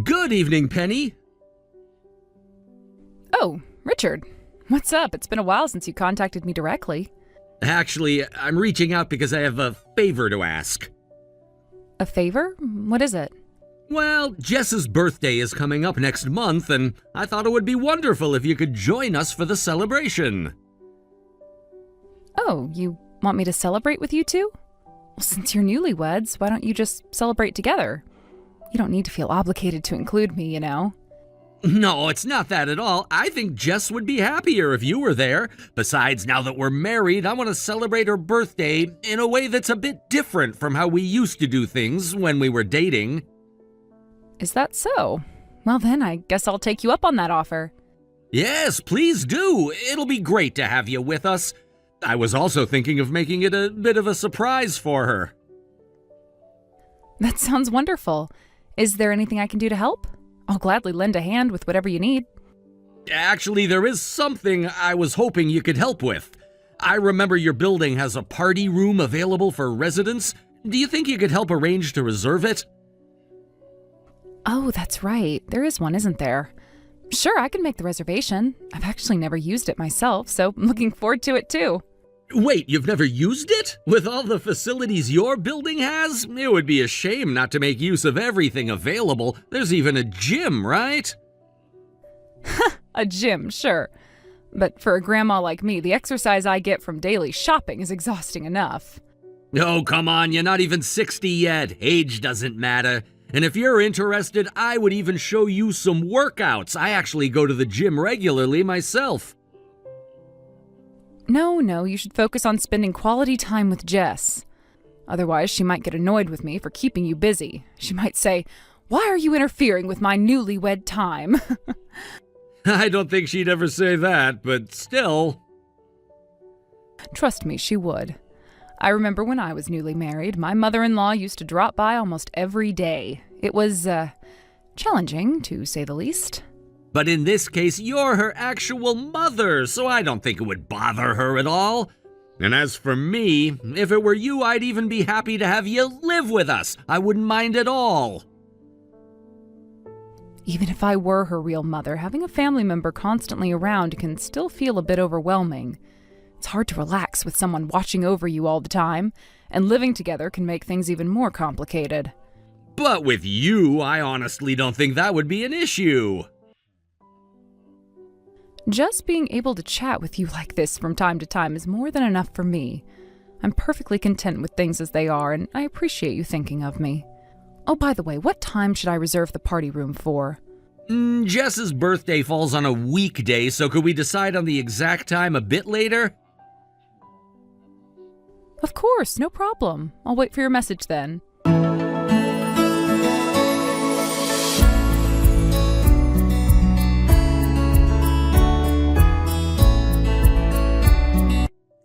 Good evening, Penny. Oh, Richard. What's up? It's been a while since you contacted me directly. Actually, I'm reaching out because I have a favor to ask. A favor? What is it? Well, Jess's birthday is coming up next month, and I thought it would be wonderful if you could join us for the celebration. Oh, you want me to celebrate with you two? Well, since you're newlyweds, why don't you just celebrate together? You don't need to feel obligated to include me, you know. No, it's not that at all. I think Jess would be happier if you were there. Besides, now that we're married, I want to celebrate her birthday in a way that's a bit different from how we used to do things when we were dating. Is that so? Well then, I guess I'll take you up on that offer. Yes, please do. It'll be great to have you with us. I was also thinking of making it a bit of a surprise for her. That sounds wonderful. Is there anything I can do to help? I'll gladly lend a hand with whatever you need. Actually, there is something I was hoping you could help with. I remember your building has a party room available for residents. Do you think you could help arrange to reserve it? Oh, that's right. There is one, isn't there? Sure, I can make the reservation. I've actually never used it myself, so I'm looking forward to it too. Wait, you've never used it? With all the facilities your building has? It would be a shame not to make use of everything available. There's even a gym, right? A gym, sure. But for a grandma like me, the exercise I get from daily shopping is exhausting enough. Oh, come on, you're not even 60 yet. Age doesn't matter. And if you're interested, I would even show you some workouts. I actually go to the gym regularly myself. No, you should focus on spending quality time with Jess. Otherwise, she might get annoyed with me for keeping you busy. She might say, "Why are you interfering with my newlywed time?" I don't think she'd ever say that, but still. Trust me, she would. I remember when I was newly married, my mother-in-law used to drop by almost every day. It was, challenging, to say the least. But in this case, you're her actual mother, so I don't think it would bother her at all. And as for me, if it were you, I'd even be happy to have you live with us. I wouldn't mind at all. Even if I were her real mother, having a family member constantly around can still feel a bit overwhelming. It's hard to relax with someone watching over you all the time, and living together can make things even more complicated. But with you, I honestly don't think that would be an issue. Just being able to chat with you like this from time to time is more than enough for me. I'm perfectly content with things as they are, and I appreciate you thinking of me. Oh, by the way, what time should I reserve the party room for? Jess's birthday falls on a weekday, so could we decide on the exact time a bit later? Of course, no problem. I'll wait for your message then.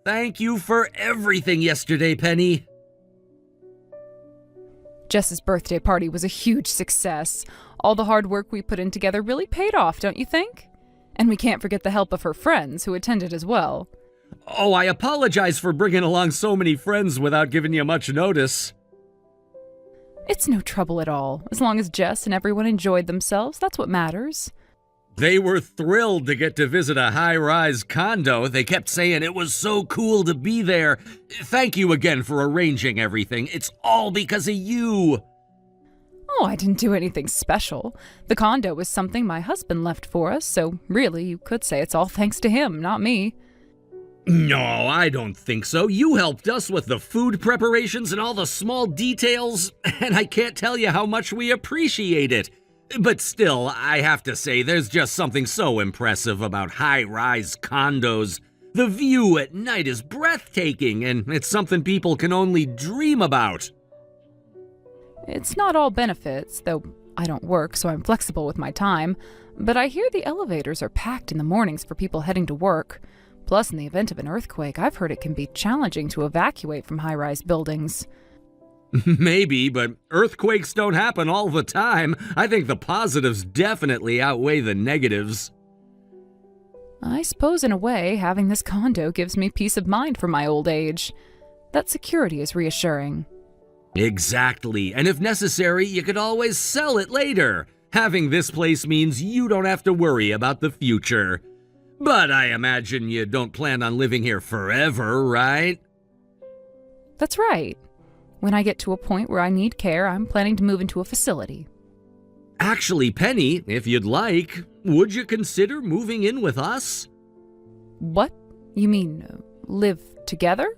Thank you for everything yesterday, Penny. Jess's birthday party was a huge success. All the hard work we put in together really paid off, don't you think? And we can't forget the help of her friends who attended as well. Oh, I apologize for bringing along so many friends without giving you much notice. It's no trouble at all. As long as Jess and everyone enjoyed themselves, that's what matters. They were thrilled to get to visit a high-rise condo. They kept saying it was so cool to be there. Thank you again for arranging everything. It's all because of you. Oh, I didn't do anything special. The condo was something my husband left for us, so really you could say it's all thanks to him, not me. No, I don't think so. You helped us with the food preparations and all the small details, and I can't tell you how much we appreciate it. But still, I have to say, there's just something so impressive about high-rise condos. The view at night is breathtaking, and it's something people can only dream about. It's not all benefits, though I don't work, so I'm flexible with my time, but I hear the elevators are packed in the mornings for people heading to work. Plus, in the event of an earthquake, I've heard it can be challenging to evacuate from high-rise buildings. Maybe, but earthquakes don't happen all the time. I think the positives definitely outweigh the negatives. I suppose in a way, having this condo gives me peace of mind for my old age. That security is reassuring. Exactly, and if necessary, you could always sell it later. Having this place means you don't have to worry about the future. But I imagine you don't plan on living here forever, right? That's right. When I get to a point where I need care, I'm planning to move into a facility. Actually, Penny, if you'd like, would you consider moving in with us? What? You mean, live together?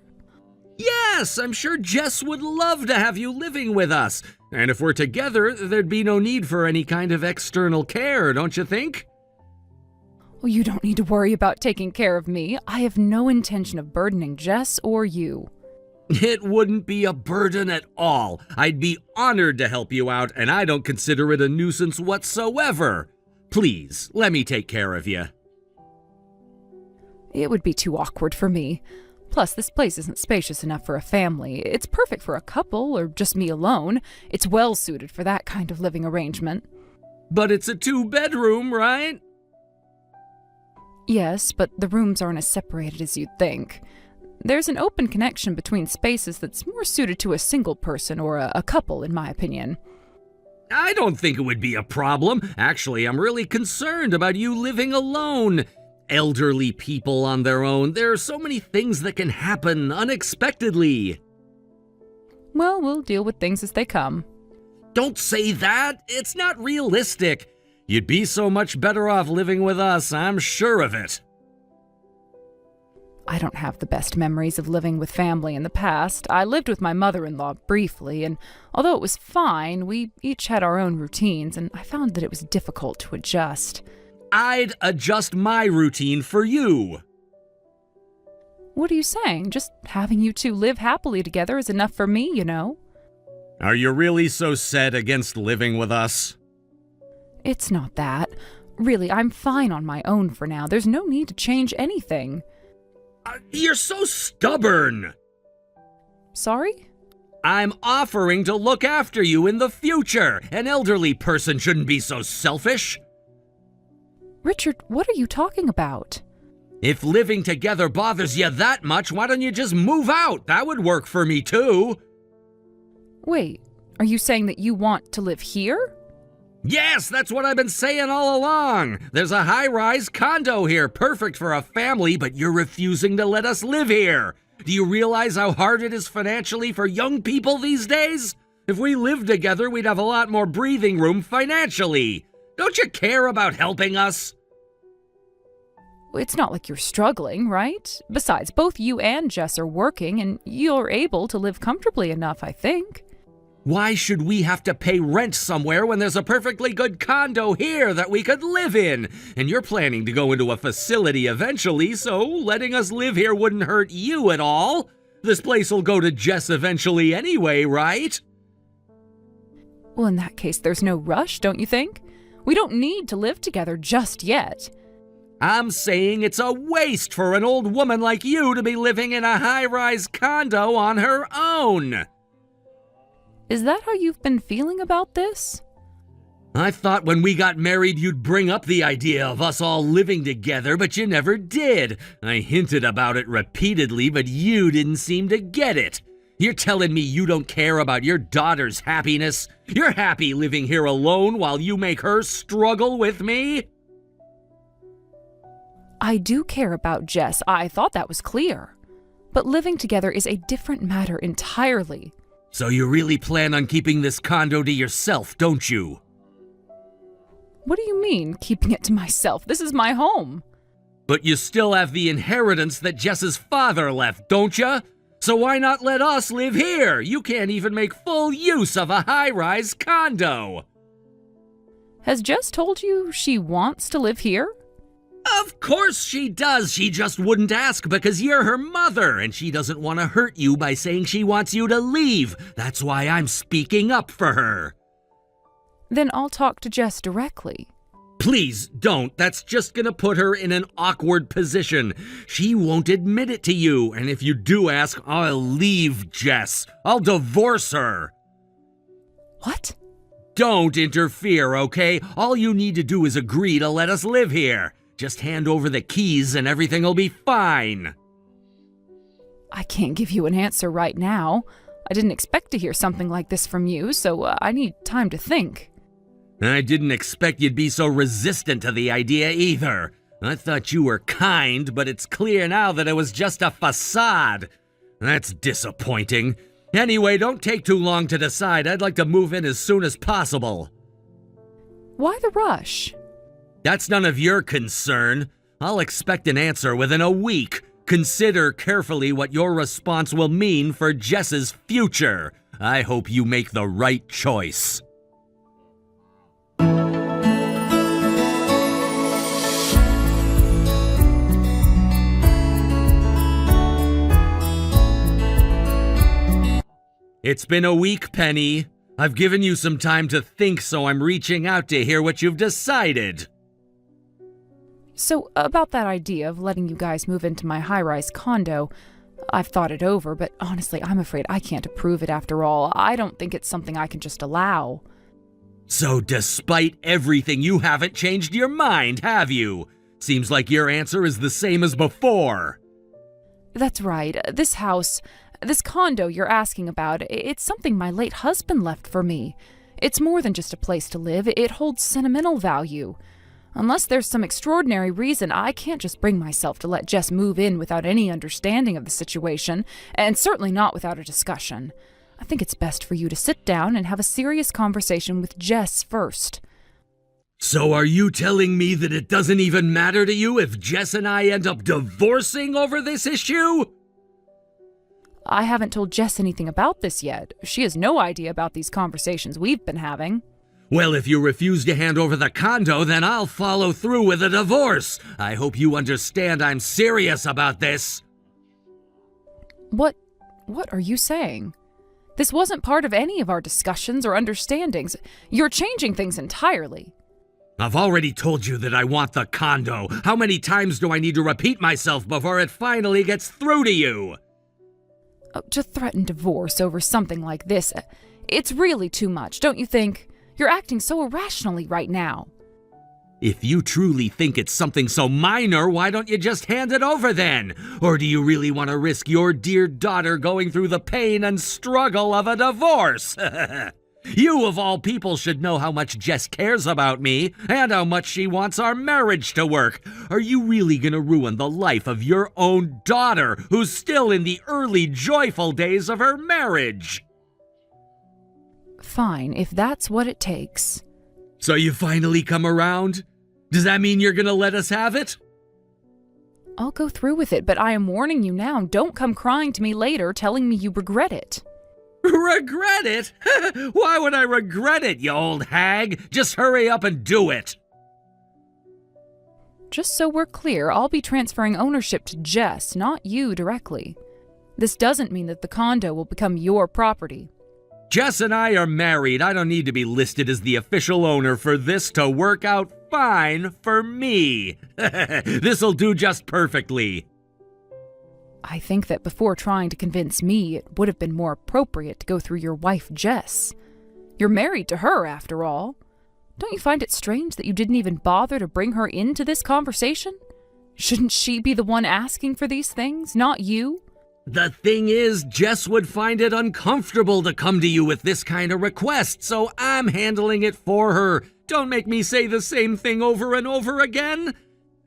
Yes, I'm sure Jess would love to have you living with us. And if we're together, there'd be no need for any kind of external care, don't you think? Well, you don't need to worry about taking care of me. I have no intention of burdening Jess or you. It wouldn't be a burden at all. I'd be honored to help you out, and I don't consider it a nuisance whatsoever. Please, let me take care of you. It would be too awkward for me. Plus, this place isn't spacious enough for a family. It's perfect for a couple or just me alone. It's well suited for that kind of living arrangement. But it's a 2-bedroom, right? Yes, but the rooms aren't as separated as you'd think. There's an open connection between spaces that's more suited to a single person or a couple, in my opinion. I don't think it would be a problem. Actually, I'm really concerned about you living alone. Elderly people on their own, there are so many things that can happen unexpectedly. Well, we'll deal with things as they come. Don't say that. It's not realistic. You'd be so much better off living with us, I'm sure of it. I don't have the best memories of living with family in the past. I lived with my mother-in-law briefly, and although it was fine, we each had our own routines, and I found that it was difficult to adjust. I'd adjust my routine for you. What are you saying? Just having you two live happily together is enough for me, you know. Are you really so set against living with us? It's not that. Really, I'm fine on my own for now. There's no need to change anything. You're so stubborn. Sorry? I'm offering to look after you in the future. An elderly person shouldn't be so selfish. Richard, what are you talking about? If living together bothers you that much, why don't you just move out? That would work for me too. Wait, are you saying that you want to live here? Yes, that's what I've been saying all along. There's a high-rise condo here, perfect for a family, but you're refusing to let us live here. Do you realize how hard it is financially for young people these days? If we lived together, we'd have a lot more breathing room financially. Don't you care about helping us? It's not like you're struggling, right? Besides, both you and Jess are working, and you're able to live comfortably enough, I think. Why should we have to pay rent somewhere when there's a perfectly good condo here that we could live in? And you're planning to go into a facility eventually, so letting us live here wouldn't hurt you at all. This place will go to Jess eventually anyway, right? Well, in that case, there's no rush, don't you think? We don't need to live together just yet. I'm saying it's a waste for an old woman like you to be living in a high-rise condo on her own. Is that how you've been feeling about this? I thought when we got married you'd bring up the idea of us all living together, but you never did. I hinted about it repeatedly, but you didn't seem to get it. You're telling me you don't care about your daughter's happiness? You're happy living here alone while you make her struggle with me? I do care about Jess. I thought that was clear. But living together is a different matter entirely. So you really plan on keeping this condo to yourself, don't you? What do you mean, keeping it to myself? This is my home. But you still have the inheritance that Jess's father left, don't you? So why not let us live here? You can't even make full use of a high-rise condo. Has Jess told you she wants to live here? Of course she does. She just wouldn't ask because you're her mother, and she doesn't want to hurt you by saying she wants you to leave. That's why I'm speaking up for her. Then I'll talk to Jess directly. Please don't. That's just gonna put her in an awkward position. She won't admit it to you, and if you do ask, I'll leave Jess. I'll divorce her. What? Don't interfere, okay? All you need to do is agree to let us live here. Just hand over the keys and everything will be fine. I can't give you an answer right now. I didn't expect to hear something like this from you, so I need time to think. I didn't expect you'd be so resistant to the idea either. I thought you were kind, but it's clear now that it was just a facade. That's disappointing. Anyway, don't take too long to decide. I'd like to move in as soon as possible. Why the rush? That's none of your concern. I'll expect an answer within a week. Consider carefully what your response will mean for Jess's future. I hope you make the right choice. It's been a week, Penny. I've given you some time to think, so I'm reaching out to hear what you've decided. So, about that idea of letting you guys move into my high-rise condo, I've thought it over, but honestly, I'm afraid I can't approve it after all. I don't think it's something I can just allow. So, despite everything, you haven't changed your mind, have you? Seems like your answer is the same as before. That's right. This condo you're asking about, it's something my late husband left for me. It's more than just a place to live. It holds sentimental value. Unless there's some extraordinary reason, I can't just bring myself to let Jess move in without any understanding of the situation, and certainly not without a discussion. I think it's best for you to sit down and have a serious conversation with Jess first. So are you telling me that it doesn't even matter to you if Jess and I end up divorcing over this issue? I haven't told Jess anything about this yet. She has no idea about these conversations we've been having. Well, if you refuse to hand over the condo, then I'll follow through with a divorce. I hope you understand I'm serious about this. What are you saying? This wasn't part of any of our discussions or understandings. You're changing things entirely. I've already told you that I want the condo. How many times do I need to repeat myself before it finally gets through to you? To threaten divorce over something like this, it's really too much, don't you think? You're acting so irrationally right now. If you truly think it's something so minor, why don't you just hand it over then? Or do you really want to risk your dear daughter going through the pain and struggle of a divorce? You, of all people, should know how much Jess cares about me and how much she wants our marriage to work. Are you really gonna ruin the life of your own daughter, who's still in the early joyful days of her marriage? Fine, if that's what it takes. So you finally come around? Does that mean you're gonna let us have it? I'll go through with it, but I am warning you now, don't come crying to me later telling me you regret it. Regret it? Why would I regret it, you old hag? Just hurry up and do it. Just so we're clear, I'll be transferring ownership to Jess, not you directly. This doesn't mean that the condo will become your property. Jess and I are married. I don't need to be listed as the official owner for this to work out fine for me. This'll do just perfectly. I think that before trying to convince me, it would have been more appropriate to go through your wife, Jess. You're married to her, after all. Don't you find it strange that you didn't even bother to bring her into this conversation? Shouldn't she be the one asking for these things, not you? The thing is, Jess would find it uncomfortable to come to you with this kind of request, so I'm handling it for her. Don't make me say the same thing over and over again.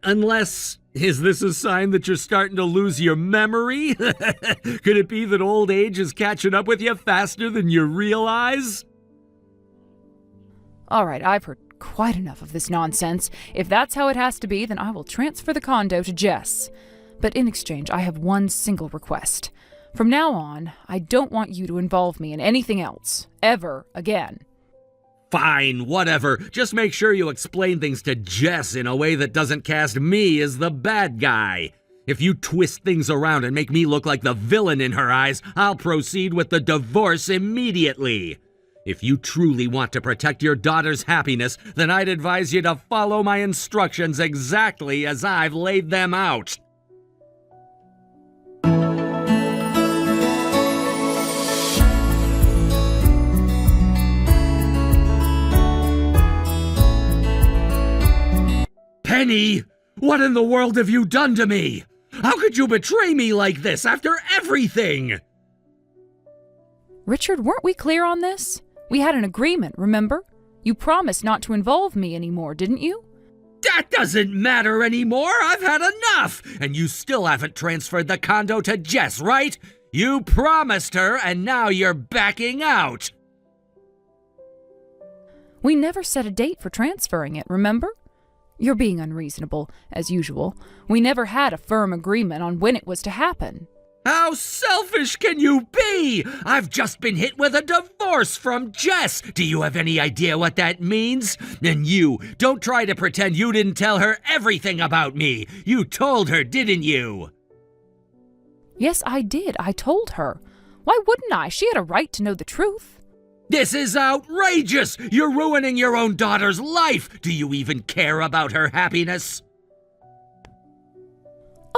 Unless, is this a sign that you're starting to lose your memory? Could it be that old age is catching up with you faster than you realize? All right, I've heard quite enough of this nonsense. If that's how it has to be, then I will transfer the condo to Jess. But in exchange, I have one single request. From now on, I don't want you to involve me in anything else, ever again. Fine, whatever. Just make sure you explain things to Jess in a way that doesn't cast me as the bad guy. If you twist things around and make me look like the villain in her eyes, I'll proceed with the divorce immediately. If you truly want to protect your daughter's happiness, then I'd advise you to follow my instructions exactly as I've laid them out. Penny, what in the world have you done to me? How could you betray me like this after everything? Richard, weren't we clear on this? We had an agreement, remember? You promised not to involve me anymore, didn't you? That doesn't matter anymore. I've had enough. And you still haven't transferred the condo to Jess, right? You promised her, and now you're backing out. We never set a date for transferring it, remember? You're being unreasonable, as usual. We never had a firm agreement on when it was to happen. How selfish can you be? I've just been hit with a divorce from Jess. Do you have any idea what that means? And you, don't try to pretend you didn't tell her everything about me. You told her, didn't you? Yes, I did. I told her. Why wouldn't I? She had a right to know the truth. This is outrageous! You're ruining your own daughter's life! Do you even care about her happiness?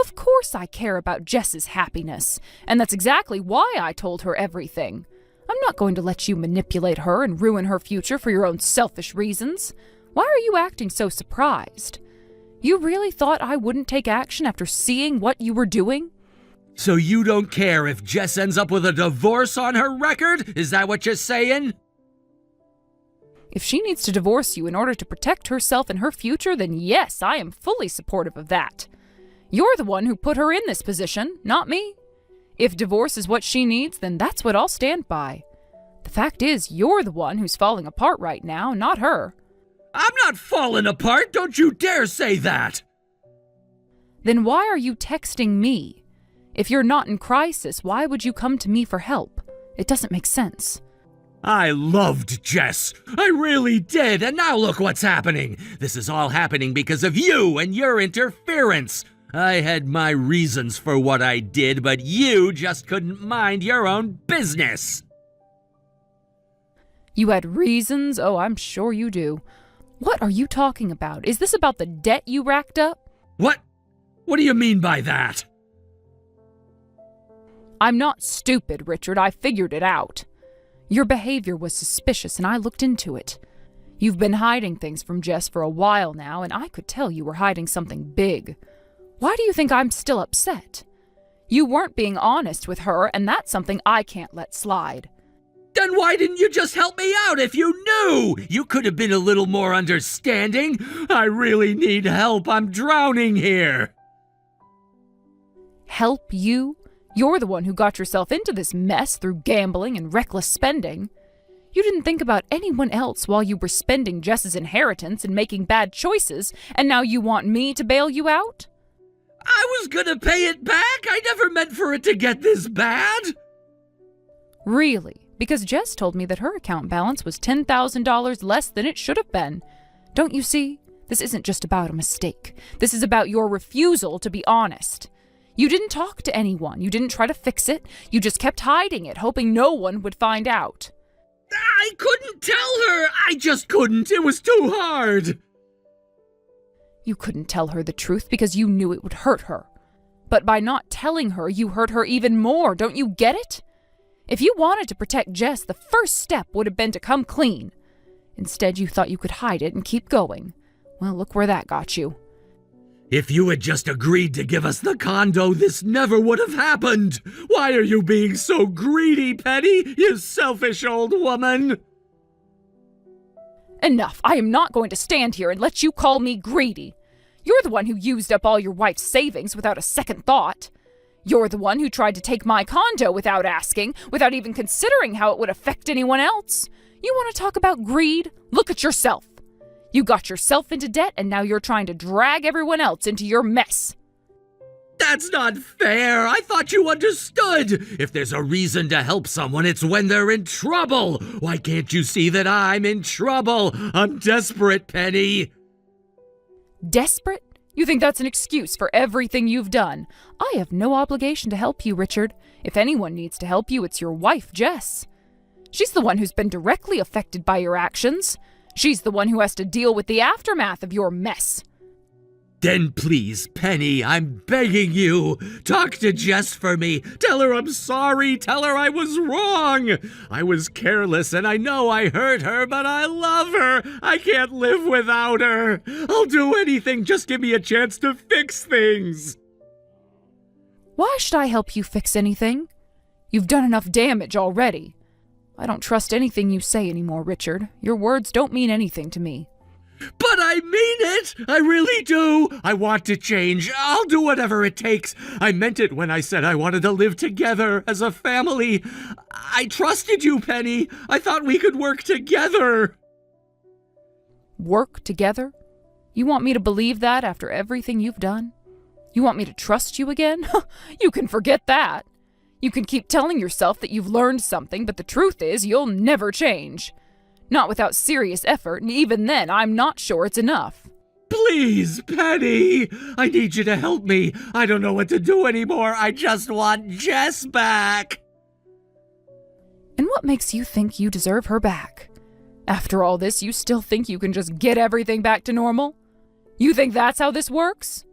Of course I care about Jess's happiness, and that's exactly why I told her everything. I'm not going to let you manipulate her and ruin her future for your own selfish reasons. Why are you acting so surprised? You really thought I wouldn't take action after seeing what you were doing? So you don't care if Jess ends up with a divorce on her record? Is that what you're saying? If she needs to divorce you in order to protect herself and her future, then yes, I am fully supportive of that. You're the one who put her in this position, not me. If divorce is what she needs, then that's what I'll stand by. The fact is, you're the one who's falling apart right now, not her. I'm not falling apart! Don't you dare say that! Then why are you texting me? If you're not in crisis, why would you come to me for help? It doesn't make sense. I loved Jess. I really did, and now look what's happening. This is all happening because of you and your interference. I had my reasons for what I did, but you just couldn't mind your own business. You had reasons? Oh, I'm sure you do. What are you talking about? Is this about the debt you racked up? What? What do you mean by that? I'm not stupid, Richard. I figured it out. Your behavior was suspicious, and I looked into it. You've been hiding things from Jess for a while now, and I could tell you were hiding something big. Why do you think I'm still upset? You weren't being honest with her, and that's something I can't let slide. Then why didn't you just help me out if you knew? You could have been a little more understanding. I really need help. I'm drowning here. Help you? You're the one who got yourself into this mess through gambling and reckless spending. You didn't think about anyone else while you were spending Jess's inheritance and making bad choices, and now you want me to bail you out? I was gonna pay it back. I never meant for it to get this bad. Really? Because Jess told me that her account balance was $10,000 less than it should have been. Don't you see? This isn't just about a mistake. This is about your refusal to be honest. You didn't talk to anyone. You didn't try to fix it. You just kept hiding it, hoping no one would find out. I couldn't tell her. I just couldn't. It was too hard. You couldn't tell her the truth because you knew it would hurt her. But by not telling her, you hurt her even more. Don't you get it? If you wanted to protect Jess, the first step would have been to come clean. Instead, you thought you could hide it and keep going. Well, look where that got you. If you had just agreed to give us the condo, this never would have happened. Why are you being so greedy, Penny, you selfish old woman? Enough. I am not going to stand here and let you call me greedy. You're the one who used up all your wife's savings without a second thought. You're the one who tried to take my condo without asking, without even considering how it would affect anyone else. You want to talk about greed? Look at yourself. You got yourself into debt, and now you're trying to drag everyone else into your mess. That's not fair. I thought you understood. If there's a reason to help someone, it's when they're in trouble. Why can't you see that I'm in trouble? I'm desperate, Penny. Desperate? You think that's an excuse for everything you've done? I have no obligation to help you, Richard. If anyone needs to help you, it's your wife, Jess. She's the one who's been directly affected by your actions. She's the one who has to deal with the aftermath of your mess. Then please, Penny, I'm begging you, talk to Jess for me. Tell her I'm sorry. Tell her I was wrong. I was careless and I know I hurt her, but I love her. I can't live without her. I'll do anything. Just give me a chance to fix things. Why should I help you fix anything? You've done enough damage already. I don't trust anything you say anymore, Richard. Your words don't mean anything to me. But I mean it! I really do! I want to change. I'll do whatever it takes. I meant it when I said I wanted to live together as a family. I trusted you, Penny. I thought we could work together. Work together? You want me to believe that after everything you've done? You want me to trust you again? You can forget that. You can keep telling yourself that you've learned something, but the truth is you'll never change. Not without serious effort, and even then, I'm not sure it's enough. Please, Penny! I need you to help me. I don't know what to do anymore. I just want Jess back. And what makes you think you deserve her back? After all this, you still think you can just get everything back to normal? You think that's how this works?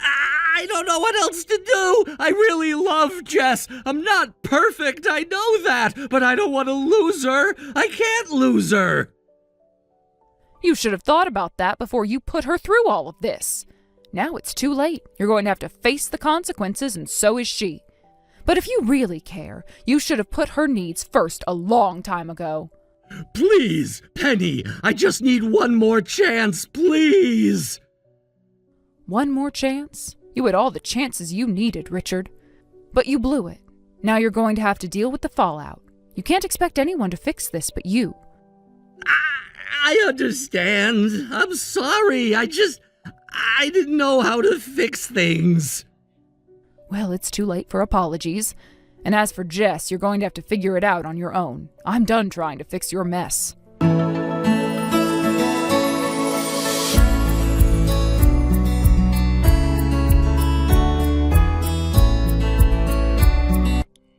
I don't know what else to do. I really love Jess. I'm not perfect, I know that, but I don't want to lose her. I can't lose her. You should have thought about that before you put her through all of this. Now it's too late. You're going to have to face the consequences, and so is she. But if you really care, you should have put her needs first a long time ago. Please, Penny, I just need one more chance, please. One more chance? You had all the chances you needed, Richard. But you blew it. Now you're going to have to deal with the fallout. You can't expect anyone to fix this but you. I understand. I'm sorry. I didn't know how to fix things. Well, it's too late for apologies. And as for Jess, you're going to have to figure it out on your own. I'm done trying to fix your mess.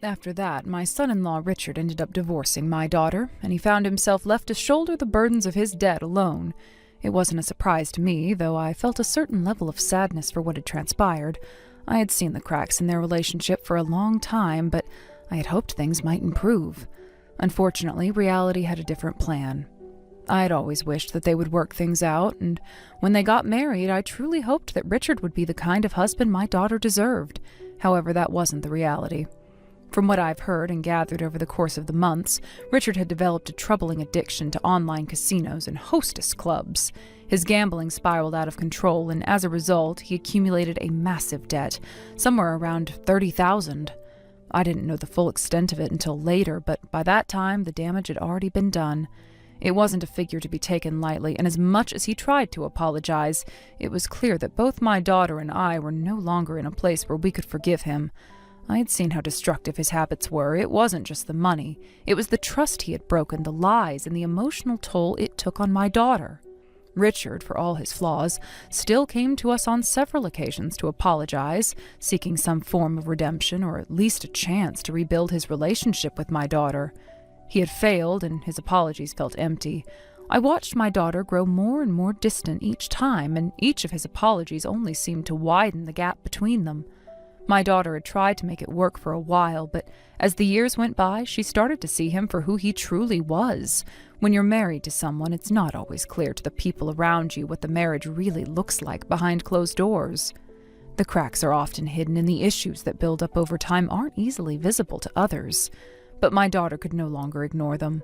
After that, my son-in-law Richard ended up divorcing my daughter, and he found himself left to shoulder the burdens of his debt alone. It wasn't a surprise to me, though I felt a certain level of sadness for what had transpired. I had seen the cracks in their relationship for a long time, but I had hoped things might improve. Unfortunately, reality had a different plan. I had always wished that they would work things out, and when they got married, I truly hoped that Richard would be the kind of husband my daughter deserved. However, that wasn't the reality. From what I've heard and gathered over the course of the months, Richard had developed a troubling addiction to online casinos and hostess clubs. His gambling spiraled out of control, and as a result, he accumulated a massive debt, somewhere around $30,000. I didn't know the full extent of it until later, but by that time, the damage had already been done. It wasn't a figure to be taken lightly, and as much as he tried to apologize, it was clear that both my daughter and I were no longer in a place where we could forgive him. I had seen how destructive his habits were. It wasn't just the money. It was the trust he had broken, the lies, and the emotional toll it took on my daughter. Richard, for all his flaws, still came to us on several occasions to apologize, seeking some form of redemption or at least a chance to rebuild his relationship with my daughter. He had failed, and his apologies felt empty. I watched my daughter grow more and more distant each time, and each of his apologies only seemed to widen the gap between them. My daughter had tried to make it work for a while, but as the years went by, she started to see him for who he truly was. When you're married to someone, it's not always clear to the people around you what the marriage really looks like behind closed doors. The cracks are often hidden, and the issues that build up over time aren't easily visible to others. But my daughter could no longer ignore them.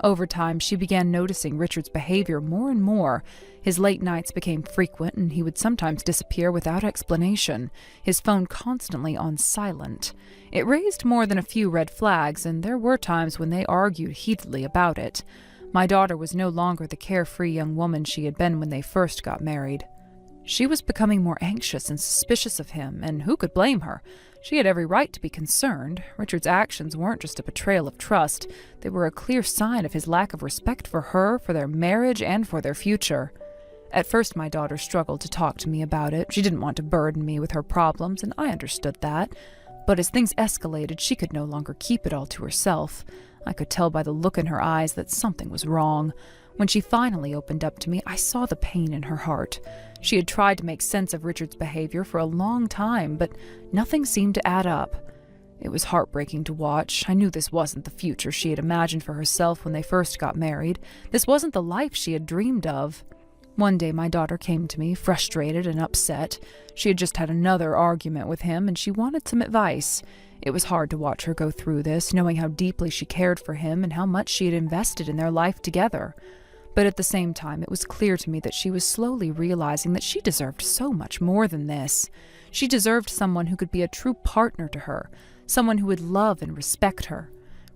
Over time, she began noticing Richard's behavior more and more. His late nights became frequent, and he would sometimes disappear without explanation, his phone constantly on silent. It raised more than a few red flags, and there were times when they argued heatedly about it. My daughter was no longer the carefree young woman she had been when they first got married. She was becoming more anxious and suspicious of him, and who could blame her? She had every right to be concerned. Richard's actions weren't just a betrayal of trust. They were a clear sign of his lack of respect for her, for their marriage, and for their future. At first, my daughter struggled to talk to me about it. She didn't want to burden me with her problems, and I understood that. But as things escalated, she could no longer keep it all to herself. I could tell by the look in her eyes that something was wrong. When she finally opened up to me, I saw the pain in her heart. She had tried to make sense of Richard's behavior for a long time, but nothing seemed to add up. It was heartbreaking to watch. I knew this wasn't the future she had imagined for herself when they first got married. This wasn't the life she had dreamed of. One day my daughter came to me, frustrated and upset. She had just had another argument with him, and she wanted some advice. It was hard to watch her go through this, knowing how deeply she cared for him and how much she had invested in their life together. But at the same time, it was clear to me that she was slowly realizing that she deserved so much more than this. She deserved someone who could be a true partner to her, someone who would love and respect her.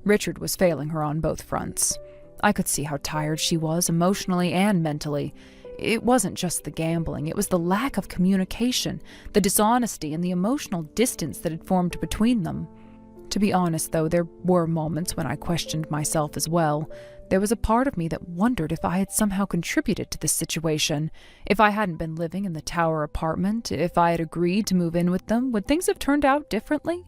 Richard was failing her on both fronts. I could see how tired she was, emotionally and mentally. It wasn't just the gambling, it was the lack of communication, the dishonesty, and the emotional distance that had formed between them. To be honest, though, there were moments when I questioned myself as well. There was a part of me that wondered if I had somehow contributed to this situation. If I hadn't been living in the tower apartment, if I had agreed to move in with them, would things have turned out differently?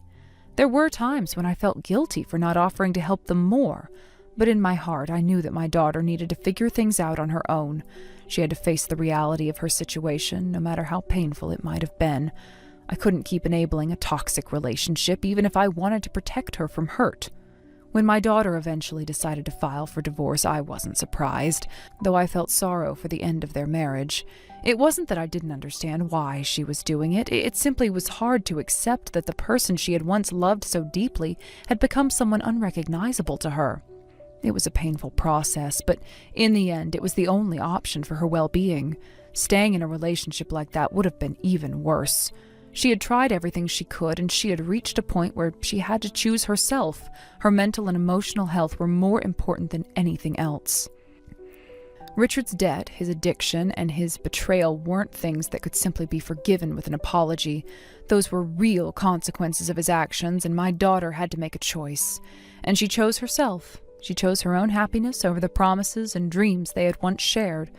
There were times when I felt guilty for not offering to help them more, but in my heart I knew that my daughter needed to figure things out on her own. She had to face the reality of her situation, no matter how painful it might have been. I couldn't keep enabling a toxic relationship, even if I wanted to protect her from hurt. When my daughter eventually decided to file for divorce, I wasn't surprised, though I felt sorrow for the end of their marriage. It wasn't that I didn't understand why she was doing it. It simply was hard to accept that the person she had once loved so deeply had become someone unrecognizable to her. It was a painful process, but in the end, it was the only option for her well-being. Staying in a relationship like that would have been even worse. She had tried everything she could, and she had reached a point where she had to choose herself. Her mental and emotional health were more important than anything else. Richard's debt, his addiction, and his betrayal weren't things that could simply be forgiven with an apology. Those were real consequences of his actions, and my daughter had to make a choice. And she chose herself. She chose her own happiness over the promises and dreams they had once shared.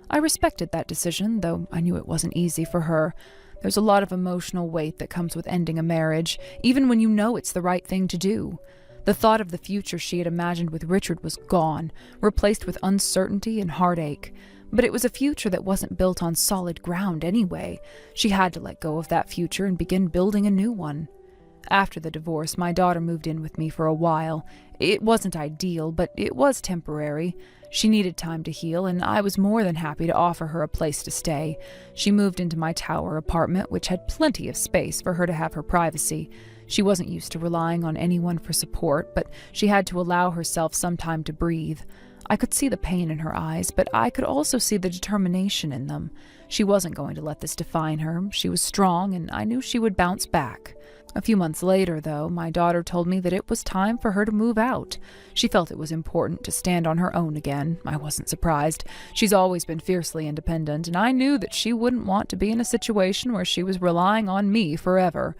I respected that decision, though I knew it wasn't easy for her. There's a lot of emotional weight that comes with ending a marriage, even when you know it's the right thing to do. The thought of the future she had imagined with Richard was gone, replaced with uncertainty and heartache. But it was a future that wasn't built on solid ground anyway. She had to let go of that future and begin building a new one. After the divorce, my daughter moved in with me for a while. It wasn't ideal, but it was temporary. She needed time to heal, and I was more than happy to offer her a place to stay. She moved into my tower apartment, which had plenty of space for her to have her privacy. She wasn't used to relying on anyone for support, but she had to allow herself some time to breathe. I could see the pain in her eyes, but I could also see the determination in them. She wasn't going to let this define her. She was strong, and I knew she would bounce back. A few months later, though, my daughter told me that it was time for her to move out. She felt it was important to stand on her own again. I wasn't surprised. She's always been fiercely independent, and I knew that she wouldn't want to be in a situation where she was relying on me forever.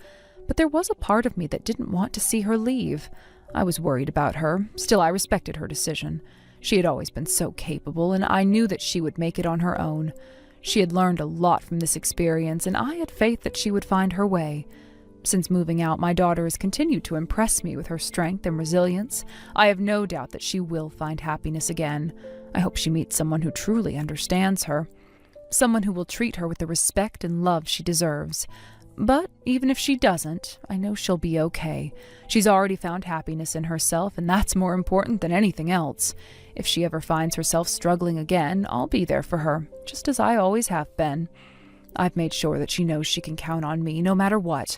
But there was a part of me that didn't want to see her leave. I was worried about her. Still, I respected her decision. She had always been so capable, and I knew that she would make it on her own. She had learned a lot from this experience, and I had faith that she would find her way. Since moving out, my daughter has continued to impress me with her strength and resilience. I have no doubt that she will find happiness again. I hope she meets someone who truly understands her, someone who will treat her with the respect and love she deserves. But even if she doesn't, I know she'll be okay. She's already found happiness in herself, and that's more important than anything else. If she ever finds herself struggling again, I'll be there for her, just as I always have been. I've made sure that she knows she can count on me no matter what.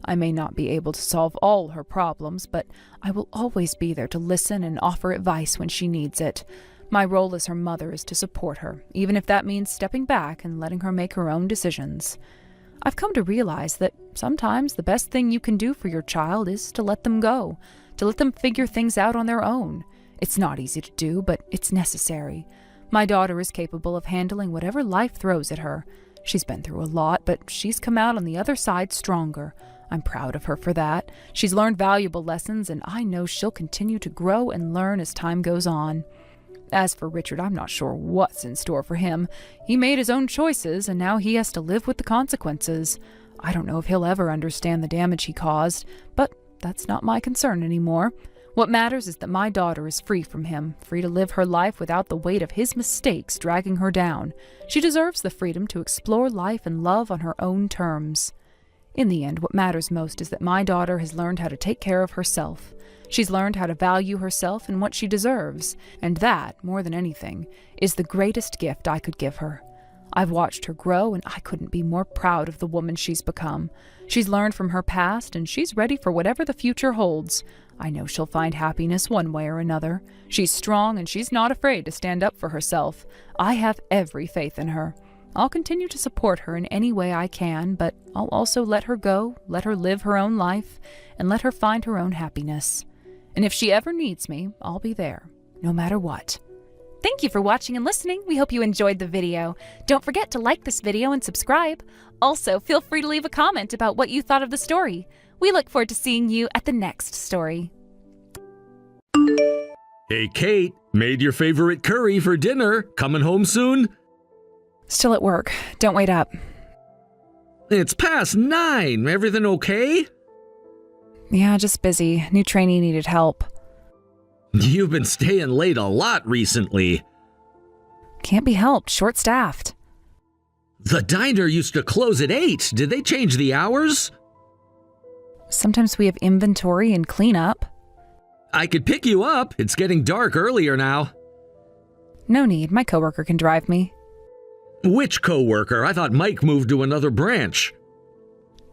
I may not be able to solve all her problems, but I will always be there to listen and offer advice when she needs it. My role as her mother is to support her, even if that means stepping back and letting her make her own decisions. I've come to realize that sometimes the best thing you can do for your child is to let them go, to let them figure things out on their own. It's not easy to do, but it's necessary. My daughter is capable of handling whatever life throws at her. She's been through a lot, but she's come out on the other side stronger. I'm proud of her for that. She's learned valuable lessons, and I know she'll continue to grow and learn as time goes on. As for Richard, I'm not sure what's in store for him. He made his own choices, and now he has to live with the consequences. I don't know if he'll ever understand the damage he caused, but that's not my concern anymore. What matters is that my daughter is free from him, free to live her life without the weight of his mistakes dragging her down. She deserves the freedom to explore life and love on her own terms. In the end, what matters most is that my daughter has learned how to take care of herself. She's learned how to value herself and what she deserves, and that, more than anything, is the greatest gift I could give her. I've watched her grow, and I couldn't be more proud of the woman she's become. She's learned from her past, and she's ready for whatever the future holds. I know she'll find happiness one way or another. She's strong, and she's not afraid to stand up for herself. I have every faith in her. I'll continue to support her in any way I can, but I'll also let her go, let her live her own life, and let her find her own happiness. And if she ever needs me, I'll be there, no matter what. Thank you for watching and listening. We hope you enjoyed the video. Don't forget to like this video and subscribe. Also, feel free to leave a comment about what you thought of the story. We look forward to seeing you at the next story. Hey, Kate, made your favorite curry for dinner. Coming home soon? Still at work. Don't wait up. It's past 9. Everything okay? Yeah, just busy. New trainee needed help. You've been staying late a lot recently. Can't be helped. Short-staffed. The diner used to close at 8. Did they change the hours? Sometimes we have inventory and cleanup. I could pick you up. It's getting dark earlier now. No need. My coworker can drive me. Which coworker? I thought Mike moved to another branch.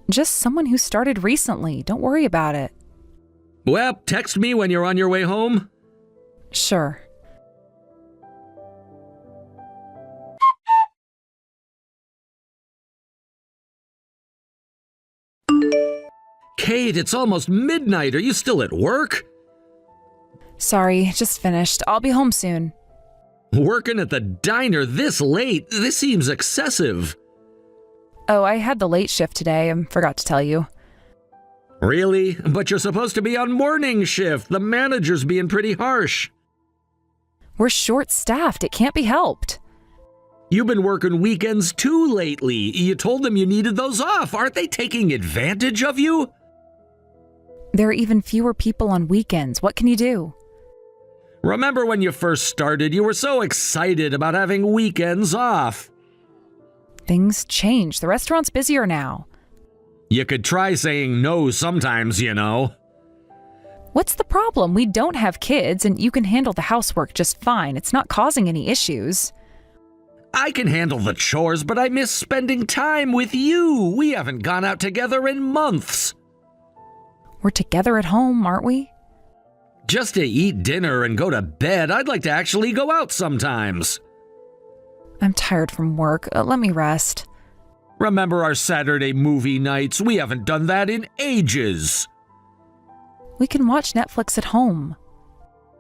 Just someone who started recently. Don't worry about it. Well, text me when you're on your way home. Sure. Kate, it's almost midnight. Are you still at work? Sorry, just finished. I'll be home soon. Working at the diner this late? This seems excessive. Oh, I had the late shift today. I forgot to tell you. Really? But you're supposed to be on morning shift. The manager's being pretty harsh. We're short-staffed. It can't be helped. You've been working weekends too lately. You told them you needed those off. Aren't they taking advantage of you? There are even fewer people on weekends. What can you do? Remember when you first started, you were so excited about having weekends off. Things change. The restaurant's busier now. You could try saying no sometimes, you know. What's the problem? We don't have kids, and you can handle the housework just fine. It's not causing any issues. I can handle the chores, but I miss spending time with you. We haven't gone out together in months. We're together at home, aren't we? Just to eat dinner and go to bed. I'd like to actually go out sometimes. I'm tired from work. Let me rest. Remember our Saturday movie nights? We haven't done that in ages. We can watch Netflix at home.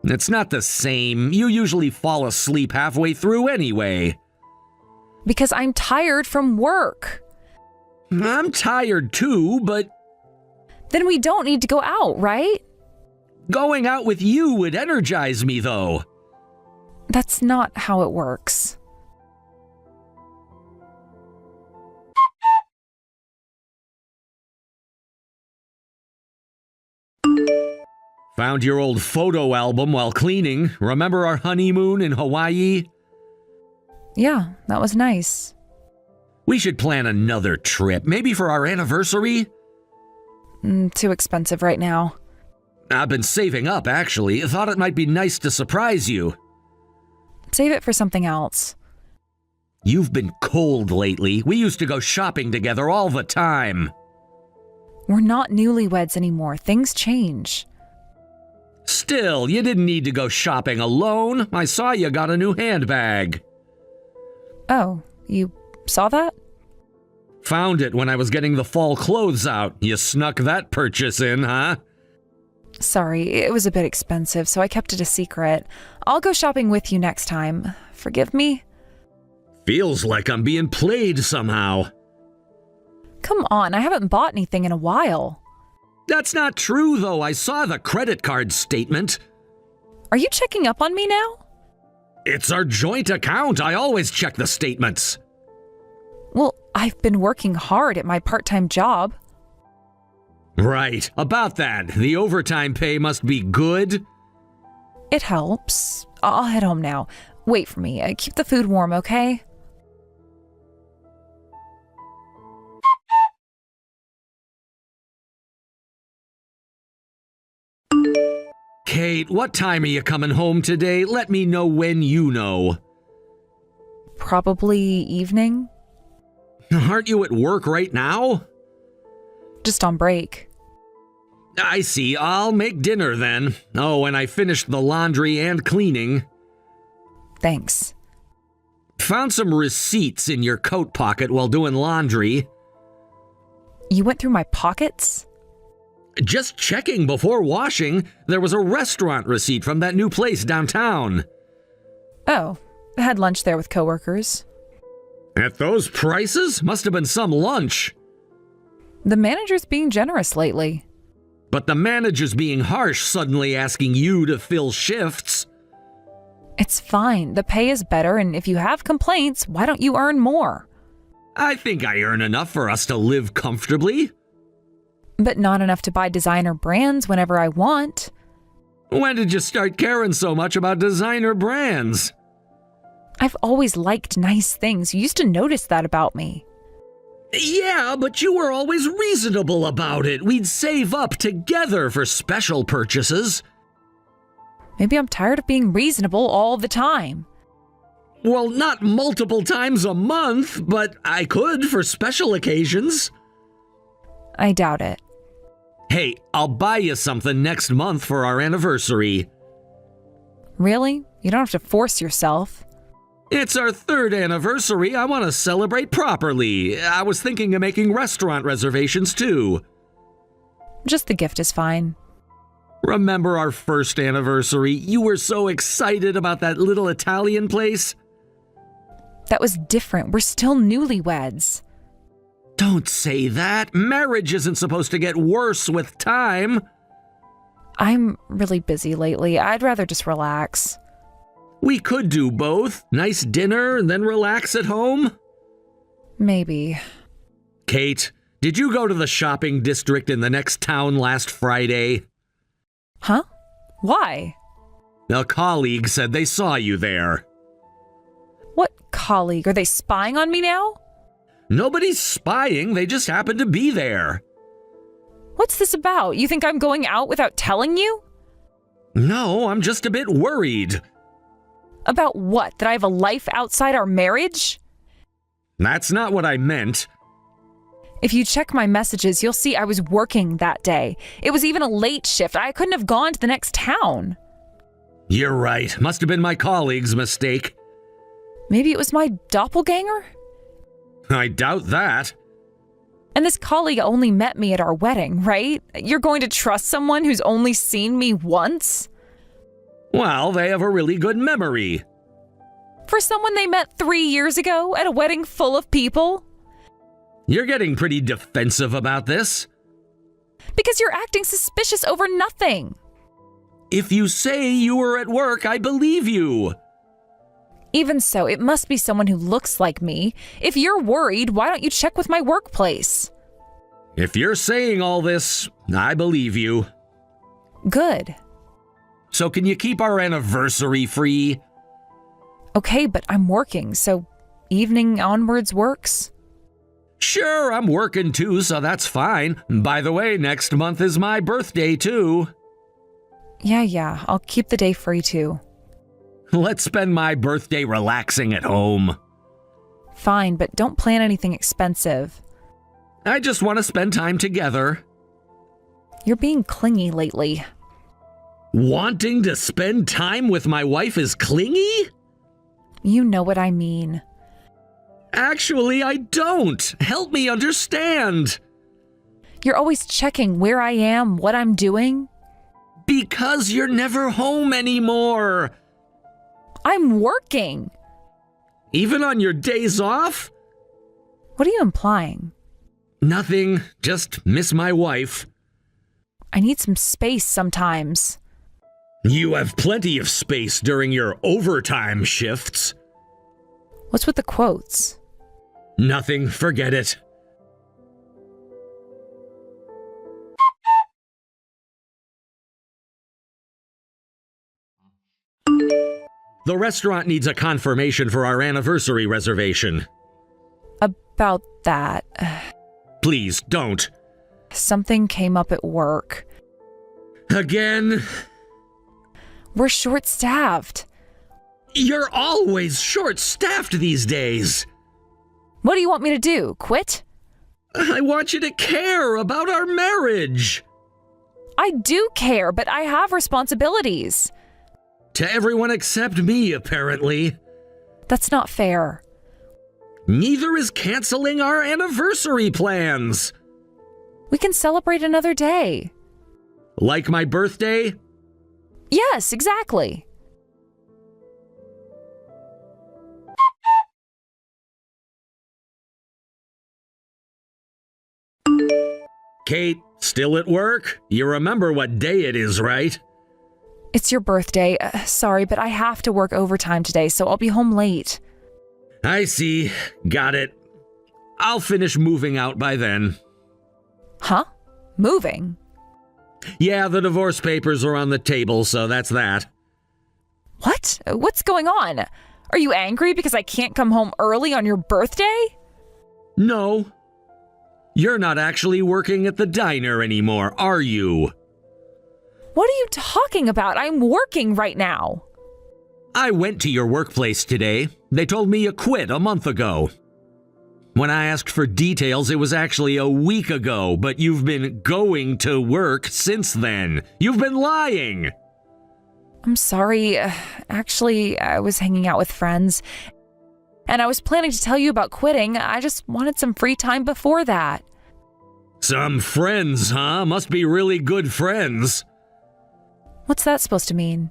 It's not the same. You usually fall asleep halfway through anyway. Because I'm tired from work. I'm tired too, but Then we don't need to go out, right? going out with you would energize me, though. That's not how it works. Found your old photo album while cleaning. Remember our honeymoon in Hawaii? Yeah, that was nice. We should plan another trip, maybe for our anniversary. Too expensive right now. I've been saving up, actually. Thought it might be nice to surprise you. Save it for something else. You've been cold lately. We used to go shopping together all the time. We're not newlyweds anymore. Things change. Still, you didn't need to go shopping alone. I saw you got a new handbag. Oh, you saw that? Found it when I was getting the fall clothes out. You snuck that purchase in, huh? Sorry, it was a bit expensive, so I kept it a secret. I'll go shopping with you next time. Forgive me? Feels like I'm being played somehow. Come on, I haven't bought anything in a while. That's not true, though. I saw the credit card statement. Are you checking up on me now? It's our joint account. I always check the statements. Well, I've been working hard at my part-time job. Right. About that, the overtime pay must be good. It helps. I'll head home now. Wait for me. Keep the food warm, okay? Kate, what time are you coming home today? Let me know when you know. Probably evening. Aren't you at work right now? Just on break. I see. I'll make dinner then. Oh, and I finished the laundry and cleaning. Thanks. Found some receipts in your coat pocket while doing laundry. You went through my pockets? Just checking before washing, there was a restaurant receipt from that new place downtown. Oh, I had lunch there with coworkers. At those prices? Must have been some lunch. The manager's being generous lately. But the manager's being harsh, suddenly asking you to fill shifts. It's fine. The pay is better, and if you have complaints, why don't you earn more? I think I earn enough for us to live comfortably. But not enough to buy designer brands whenever I want. When did you start caring so much about designer brands? I've always liked nice things. You used to notice that about me. Yeah, but you were always reasonable about it. We'd save up together for special purchases. Maybe I'm tired of being reasonable all the time. Well, not multiple times a month, but I could for special occasions. I doubt it. Hey, I'll buy you something next month for our anniversary. Really? You don't have to force yourself. It's our 3rd anniversary. I want to celebrate properly. I was thinking of making restaurant reservations too. Just the gift is fine. Remember our 1st anniversary? You were so excited about that little Italian place. That was different. We're still newlyweds. Don't say that. Marriage isn't supposed to get worse with time. I'm really busy lately. I'd rather just relax. We could do both. Nice dinner and then relax at home. Maybe. Kate, did you go to the shopping district in the next town last Friday? Huh? Why? A colleague said they saw you there. What colleague? Are they spying on me now? Nobody's spying, they just happened to be there. What's this about? You think I'm going out without telling you? No, I'm just a bit worried. About what? That I have a life outside our marriage? That's not what I meant. If you check my messages, you'll see I was working that day. It was even a late shift. I couldn't have gone to the next town. You're right. Must have been my colleague's mistake. Maybe it was my doppelganger? I doubt that. And this colleague only met me at our wedding, right? You're going to trust someone who's only seen me once? Well, they have a really good memory. For someone they met 3 years ago at a wedding full of people? You're getting pretty defensive about this. Because you're acting suspicious over nothing. If you say you were at work, I believe you. Even so, it must be someone who looks like me. If you're worried, why don't you check with my workplace? If you're saying all this, I believe you. Good. So can you keep our anniversary free? Okay, but I'm working, so evening onwards works? Sure, I'm working too, so that's fine. By the way, next month is my birthday too. Yeah, I'll keep the day free too. Let's spend my birthday relaxing at home. Fine, but don't plan anything expensive. I just want to spend time together. You're being clingy lately. Wanting to spend time with my wife is clingy? You know what I mean. Actually, I don't. Help me understand. You're always checking where I am, what I'm doing. Because you're never home anymore. I'm working. Even on your days off? What are you implying? Nothing. Just miss my wife. I need some space sometimes. You have plenty of space during your overtime shifts. What's with the quotes? Nothing. Forget it. The restaurant needs a confirmation for our anniversary reservation. About that. Please, don't. Something came up at work. Again? We're short-staffed. You're always short-staffed these days. What do you want me to do? Quit? I want you to care about our marriage. I do care, but I have responsibilities. To everyone except me, apparently. That's not fair. Neither is canceling our anniversary plans. We can celebrate another day. Like my birthday? Yes, exactly. Kate, still at work? You remember what day it is, right? It's your birthday. Sorry, but I have to work overtime today, so I'll be home late. I see. Got it. I'll finish moving out by then. Huh? Moving? Yeah, the divorce papers are on the table, so that's that. What? What's going on? Are you angry because I can't come home early on your birthday? No. You're not actually working at the diner anymore, are you? What are you talking about? I'm working right now. I went to your workplace today. They told me you quit a month ago. When I asked for details, it was actually a week ago, but you've been going to work since then. You've been lying. I'm sorry. Actually, I was hanging out with friends, and I was planning to tell you about quitting. I just wanted some free time before that. Some friends, huh? Must be really good friends. What's that supposed to mean?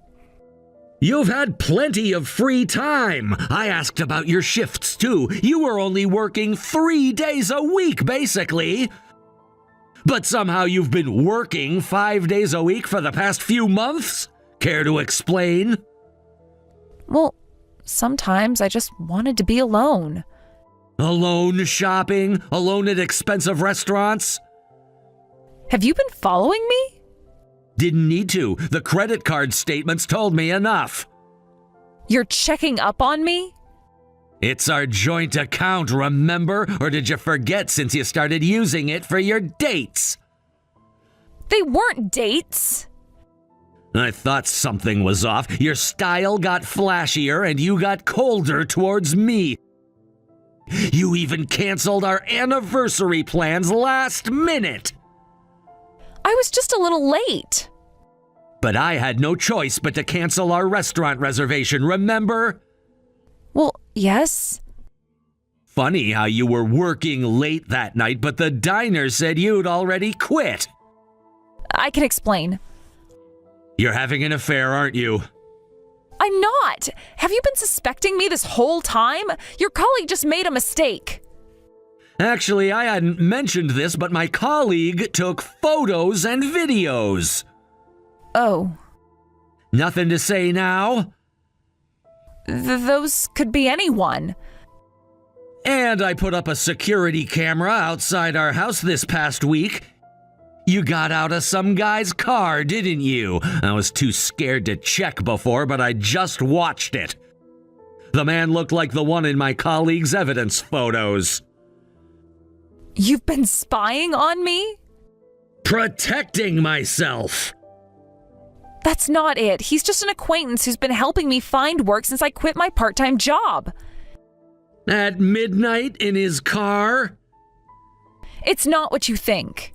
You've had plenty of free time. I asked about your shifts, too. You were only working 3 days a week, basically. But somehow you've been working 5 days a week for the past few months? Care to explain? Well, sometimes I just wanted to be alone. Alone shopping? Alone at expensive restaurants? Have you been following me? Didn't need to. The credit card statements told me enough. You're checking up on me? It's our joint account, remember? Or did you forget since you started using it for your dates? They weren't dates. I thought something was off. Your style got flashier and you got colder towards me. You even canceled our anniversary plans last minute. I was just a little late. But I had no choice but to cancel our restaurant reservation, remember? Well, yes. Funny how you were working late that night, but the diner said you'd already quit. I can explain. You're having an affair, aren't you? I'm not. Have you been suspecting me this whole time? Your colleague just made a mistake. Actually, I hadn't mentioned this, but my colleague took photos and videos. Oh. Nothing to say now? Those could be anyone. And I put up a security camera outside our house this past week. You got out of some guy's car, didn't you? I was too scared to check before, but I just watched it. The man looked like the one in my colleague's evidence photos. You've been spying on me? Protecting myself. That's not it. He's just an acquaintance who's been helping me find work since I quit my part-time job. At midnight in his car? It's not what you think.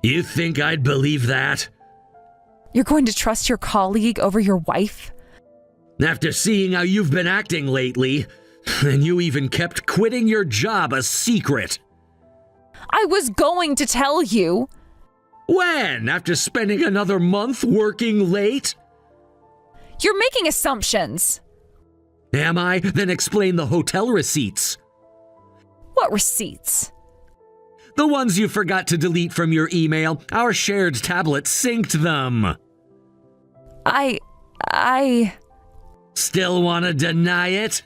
You think I'd believe that? You're going to trust your colleague over your wife? After seeing how you've been acting lately, and you even kept quitting your job a secret. I was going to tell you. When? After spending another month working late? You're making assumptions. Am I? Then explain the hotel receipts. What receipts? The ones you forgot to delete from your email. Our shared tablet synced them. I... Still want to deny it?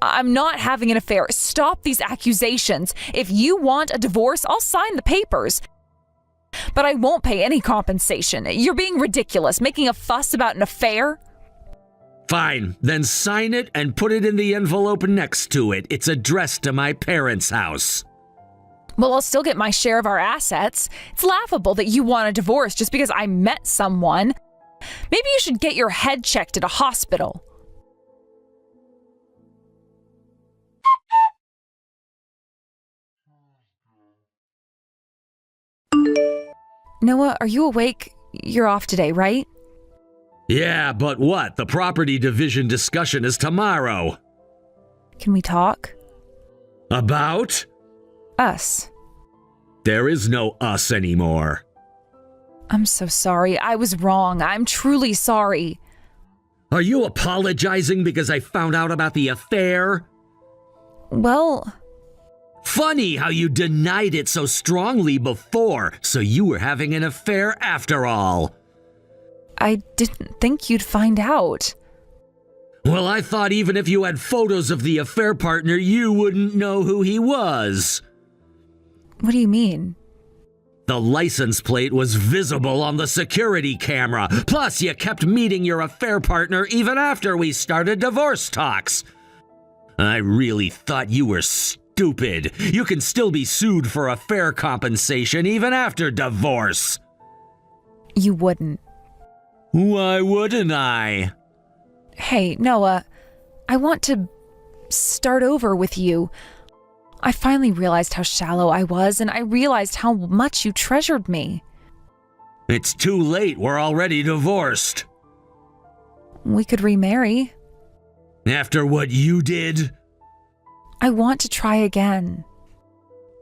I'm not having an affair. Stop these accusations. If you want a divorce, I'll sign the papers. But I won't pay any compensation. You're being ridiculous, making a fuss about an affair. Fine, then sign it and put it in the envelope next to it. It's addressed to my parents' house. Well, I'll still get my share of our assets. It's laughable that you want a divorce just because I met someone. Maybe you should get your head checked at a hospital. Noah, are you awake? You're off today, right? Yeah, but what? The property division discussion is tomorrow. Can we talk? About? Us. There is no us anymore. I'm so sorry. I was wrong. I'm truly sorry. Are you apologizing because I found out about the affair? Well, Funny how you denied it so strongly before, so you were having an affair after all. I didn't think you'd find out. Well, I thought even if you had photos of the affair partner, you wouldn't know who he was. What do you mean? The license plate was visible on the security camera. Plus, you kept meeting your affair partner even after we started divorce talks. I really thought you were stupid. You can still be sued for affair compensation even after divorce. You wouldn't. Why wouldn't I? Hey, Noah, I want to start over with you. I finally realized how shallow I was, and I realized how much you treasured me. It's too late. We're already divorced. We could remarry. After what you did? I want to try again.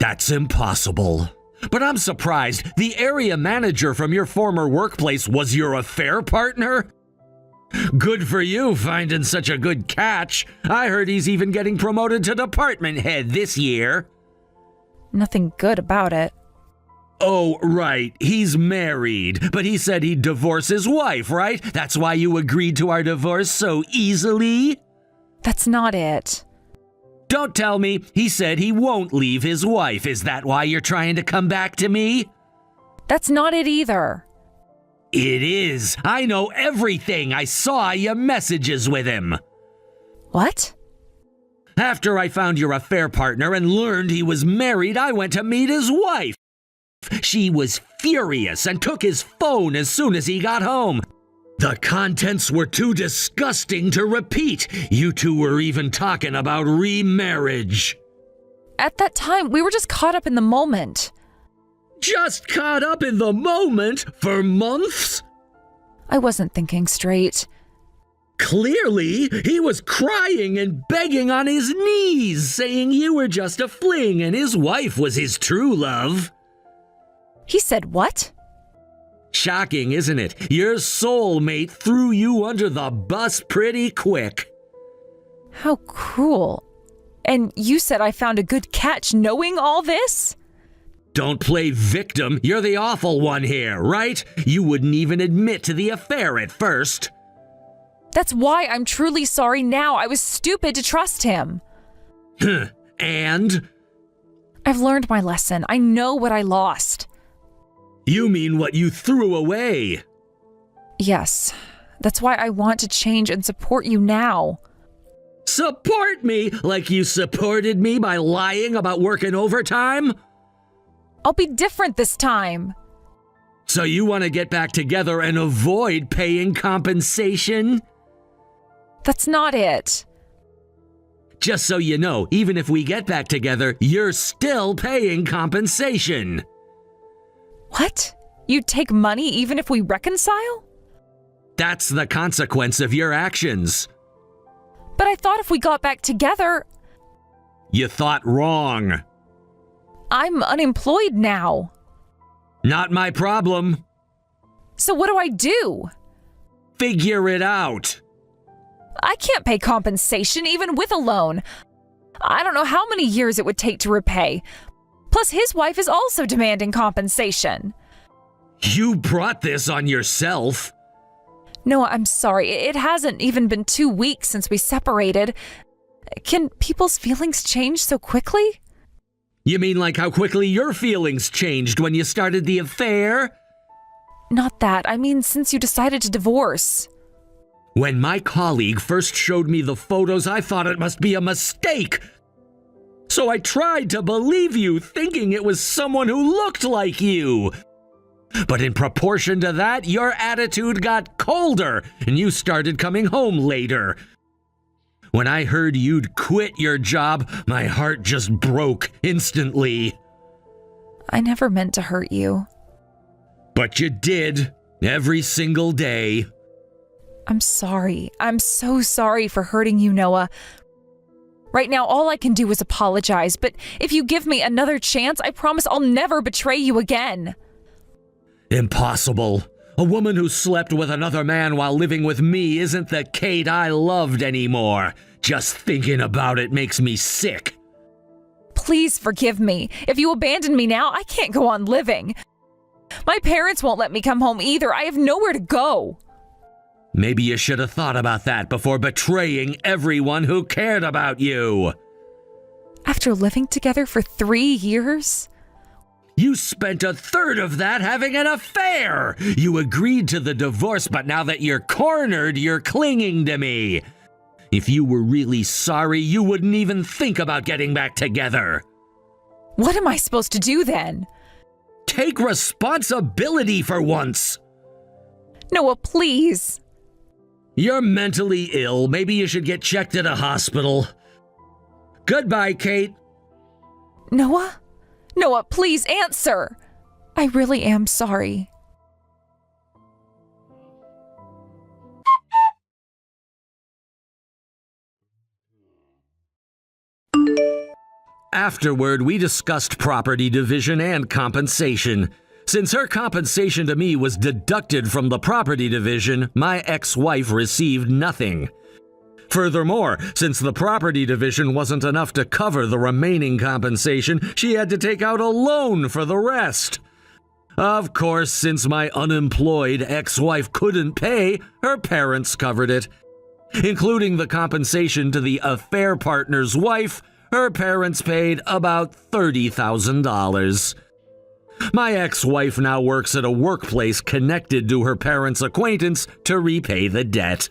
That's impossible. But I'm surprised. The area manager from your former workplace was your affair partner? Good for you finding such a good catch. I heard he's even getting promoted to department head this year. Nothing good about it. Oh, right. He's married, but he said he'd divorce his wife, right? That's why you agreed to our divorce so easily? That's not it. Don't tell me he said he won't leave his wife. Is that why you're trying to come back to me? That's not it either. It is. I know everything. I saw your messages with him. What? After I found your affair partner and learned he was married, I went to meet his wife. She was furious and took his phone as soon as he got home. The contents were too disgusting to repeat. You two were even talking about remarriage. At that time, we were just caught up in the moment. Just caught up in the moment for months? I wasn't thinking straight. Clearly, he was crying and begging on his knees, saying you were just a fling and his wife was his true love. He said what? Shocking, isn't it? Your soulmate threw you under the bus pretty quick. How cruel. And you said I found a good catch knowing all this? Don't play victim. You're the awful one here, right? You wouldn't even admit to the affair at first. That's why I'm truly sorry now. I was stupid to trust him. And? I've learned my lesson. I know what I lost. You mean what you threw away? Yes. That's why I want to change and support you now. Support me like you supported me by lying about working overtime? I'll be different this time. So you want to get back together and avoid paying compensation? That's not it. Just so you know, even if we get back together, you're still paying compensation. What? You'd take money even if we reconcile? That's the consequence of your actions. But I thought if we got back together... You thought wrong. I'm unemployed now. Not my problem. So what do I do? Figure it out. I can't pay compensation even with a loan. I don't know how many years it would take to repay. Plus, his wife is also demanding compensation. You brought this on yourself. No, I'm sorry. It hasn't even been 2 weeks since we separated. Can people's feelings change so quickly? You mean like how quickly your feelings changed when you started the affair? Not that. I mean, since you decided to divorce. When my colleague first showed me the photos, I thought it must be a mistake. So I tried to believe you, thinking it was someone who looked like you. But in proportion to that, your attitude got colder, and you started coming home later. When I heard you'd quit your job, my heart just broke instantly. I never meant to hurt you. But you did, every single day. I'm sorry. I'm so sorry for hurting you, Noah. Right now, all I can do is apologize, but if you give me another chance, I promise I'll never betray you again. Impossible. A woman who slept with another man while living with me isn't the Kate I loved anymore. Just thinking about it makes me sick. Please forgive me. If you abandon me now, I can't go on living. My parents won't let me come home either. I have nowhere to go. Maybe you should have thought about that before betraying everyone who cared about you. After living together for 3 years? You spent a third of that having an affair. You agreed to the divorce, but now that you're cornered, you're clinging to me. If you were really sorry, you wouldn't even think about getting back together. What am I supposed to do then? Take responsibility for once. Noah, please. You're mentally ill. Maybe you should get checked at a hospital. Goodbye, Kate. Noah? Noah, please answer. I really am sorry. Afterward, we discussed property division and compensation. Since her compensation to me was deducted from the property division, my ex-wife received nothing. Furthermore, since the property division wasn't enough to cover the remaining compensation, she had to take out a loan for the rest. Of course, since my unemployed ex-wife couldn't pay, her parents covered it. Including the compensation to the affair partner's wife, her parents paid about $30,000. My ex-wife now works at a workplace connected to her parents' acquaintance to repay the debt.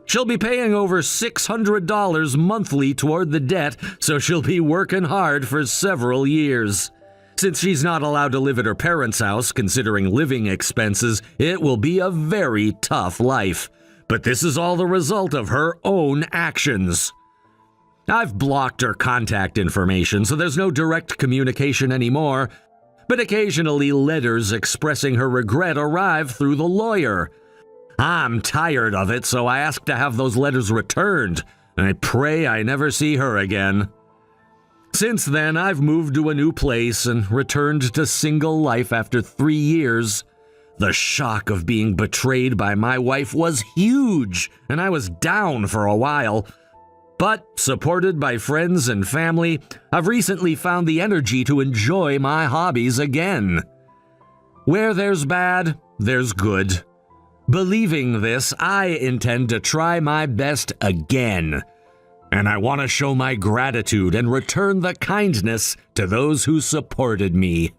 She'll be paying over $600 monthly toward the debt, so she'll be working hard for several years. Since she's not allowed to live at her parents' house, considering living expenses, it will be a very tough life. But this is all the result of her own actions. I've blocked her contact information, so there's no direct communication anymore. But occasionally letters expressing her regret arrive through the lawyer. I'm tired of it, so I ask to have those letters returned. I pray I never see her again. Since then, I've moved to a new place and returned to single life after 3 years. The shock of being betrayed by my wife was huge, and I was down for a while. But, supported by friends and family, I've recently found the energy to enjoy my hobbies again. Where there's bad, there's good. Believing this, I intend to try my best again. And I want to show my gratitude and return the kindness to those who supported me.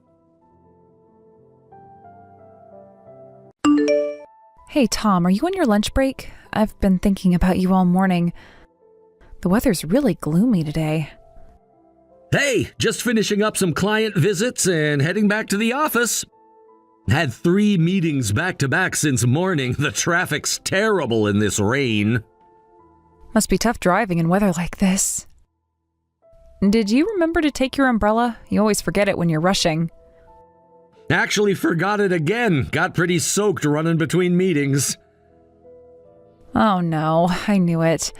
Hey, Tom, are you on your lunch break? I've been thinking about you all morning. The weather's really gloomy today. Hey, just finishing up some client visits and heading back to the office. Had 3 meetings back-to-back since morning. The traffic's terrible in this rain. Must be tough driving in weather like this. Did you remember to take your umbrella? You always forget it when you're rushing. Actually forgot it again. Got pretty soaked running between meetings. Oh no, I knew it.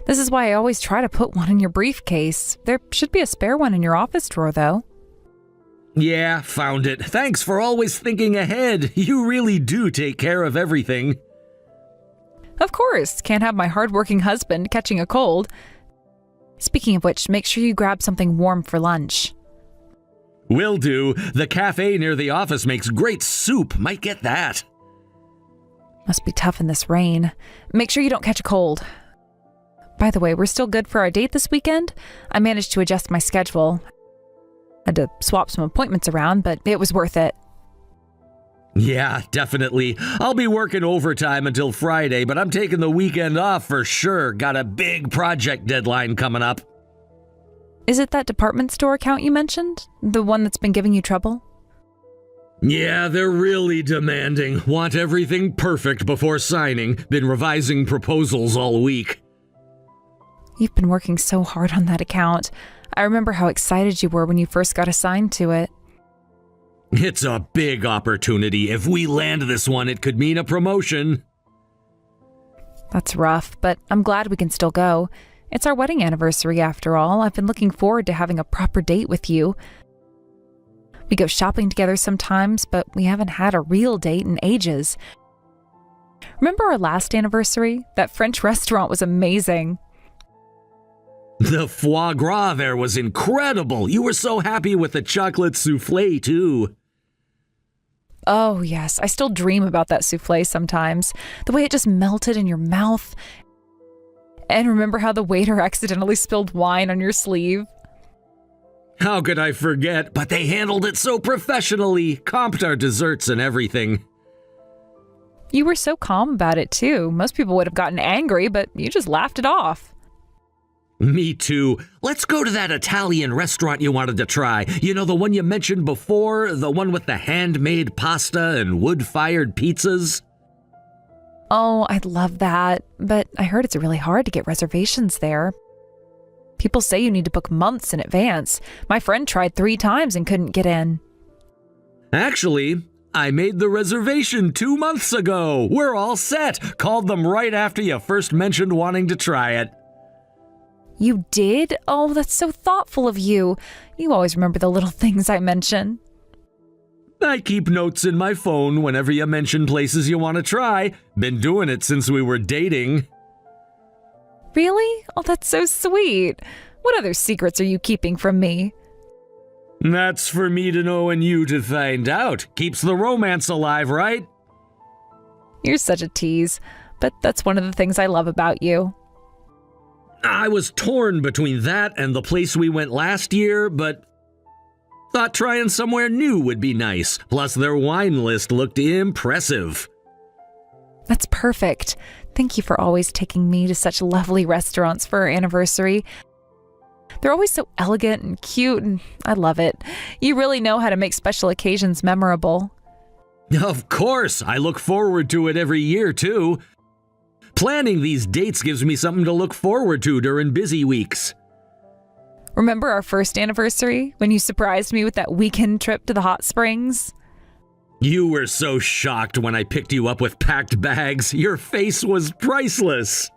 This is why I always try to put one in your briefcase. There should be a spare one in your office drawer, though. Yeah, found it. Thanks for always thinking ahead. You really do take care of everything. Of course, can't have my hardworking husband catching a cold. Speaking of which, make sure you grab something warm for lunch. Will do. The cafe near the office makes great soup. Might get that. Must be tough in this rain. Make sure you don't catch a cold. By the way, we're still good for our date this weekend. I managed to adjust my schedule. Had to swap some appointments around, but it was worth it. Yeah, definitely. I'll be working overtime until Friday, but I'm taking the weekend off for sure. Got a big project deadline coming up. Is it that department store account you mentioned? The one that's been giving you trouble? Yeah, they're really demanding. Want everything perfect before signing. Been revising proposals all week. You've been working so hard on that account. I remember how excited you were when you first got assigned to it. It's a big opportunity. If we land this one, it could mean a promotion. That's rough, but I'm glad we can still go. It's our wedding anniversary after all. I've been looking forward to having a proper date with you. We go shopping together sometimes, but we haven't had a real date in ages. Remember our last anniversary? That French restaurant was amazing. The foie gras there was incredible. You were so happy with the chocolate souffle, too. Oh, yes. I still dream about that souffle sometimes. The way it just melted in your mouth. And remember how the waiter accidentally spilled wine on your sleeve? How could I forget? But they handled it so professionally. Comped our desserts and everything. You were so calm about it, too. Most people would have gotten angry, but you just laughed it off. Me too. Let's go to that Italian restaurant you wanted to try. You know, the one you mentioned before? The one with the handmade pasta and wood-fired pizzas? Oh, I'd love that. But I heard it's really hard to get reservations there. People say you need to book months in advance. My friend tried 3 times and couldn't get in. Actually, I made the reservation 2 months ago. We're all set. Called them right after you first mentioned wanting to try it. You did? Oh, that's so thoughtful of you. You always remember the little things I mention. I keep notes in my phone whenever you mention places you want to try. Been doing it since we were dating. Really? Oh, that's so sweet. What other secrets are you keeping from me? That's for me to know and you to find out. Keeps the romance alive, right? You're such a tease, but that's one of the things I love about you. I was torn between that and the place we went last year, but thought trying somewhere new would be nice. Plus, their wine list looked impressive. That's perfect. Thank you for always taking me to such lovely restaurants for our anniversary. They're always so elegant and cute, and I love it. You really know how to make special occasions memorable. Of course, I look forward to it every year, too. Planning these dates gives me something to look forward to during busy weeks. Remember our first anniversary when you surprised me with that weekend trip to the hot springs? You were so shocked when I picked you up with packed bags. Your face was priceless.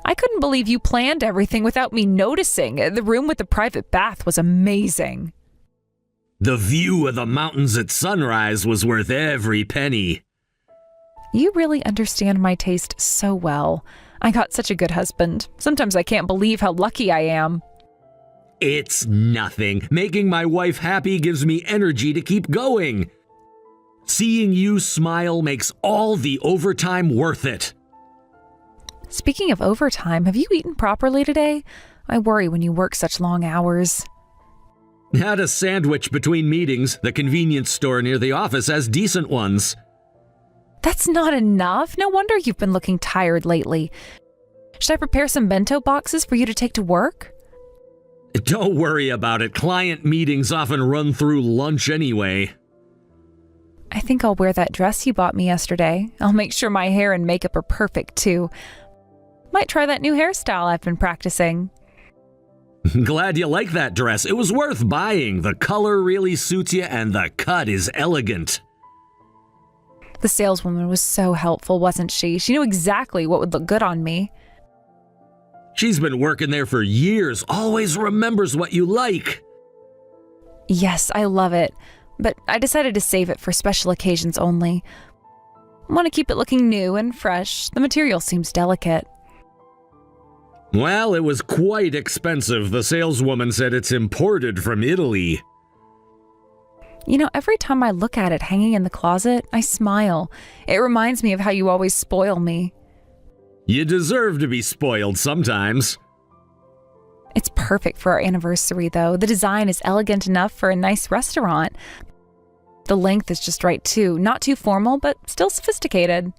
I couldn't believe you planned everything without me noticing. The room with the private bath was amazing. The view of the mountains at sunrise was worth every penny. You really understand my taste so well. I got such a good husband. Sometimes I can't believe how lucky I am. It's nothing. Making my wife happy gives me energy to keep going. Seeing you smile makes all the overtime worth it. Speaking of overtime, have you eaten properly today? I worry when you work such long hours. Had a sandwich between meetings. The convenience store near the office has decent ones. That's not enough. No wonder you've been looking tired lately. Should I prepare some bento boxes for you to take to work? Don't worry about it. Client meetings often run through lunch anyway. I think I'll wear that dress you bought me yesterday. I'll make sure my hair and makeup are perfect, too. Might try that new hairstyle I've been practicing. Glad you like that dress. It was worth buying. The color really suits you and the cut is elegant. The saleswoman was so helpful, wasn't she? She knew exactly what would look good on me. She's been working there for years, always remembers what you like. Yes, I love it, but I decided to save it for special occasions only. I want to keep it looking new and fresh. The material seems delicate. Well, it was quite expensive. The saleswoman said it's imported from Italy. You know, every time I look at it hanging in the closet, I smile. It reminds me of how you always spoil me. You deserve to be spoiled sometimes. It's perfect for our anniversary, though. The design is elegant enough for a nice restaurant. The length is just right, too. Not too formal, but still sophisticated.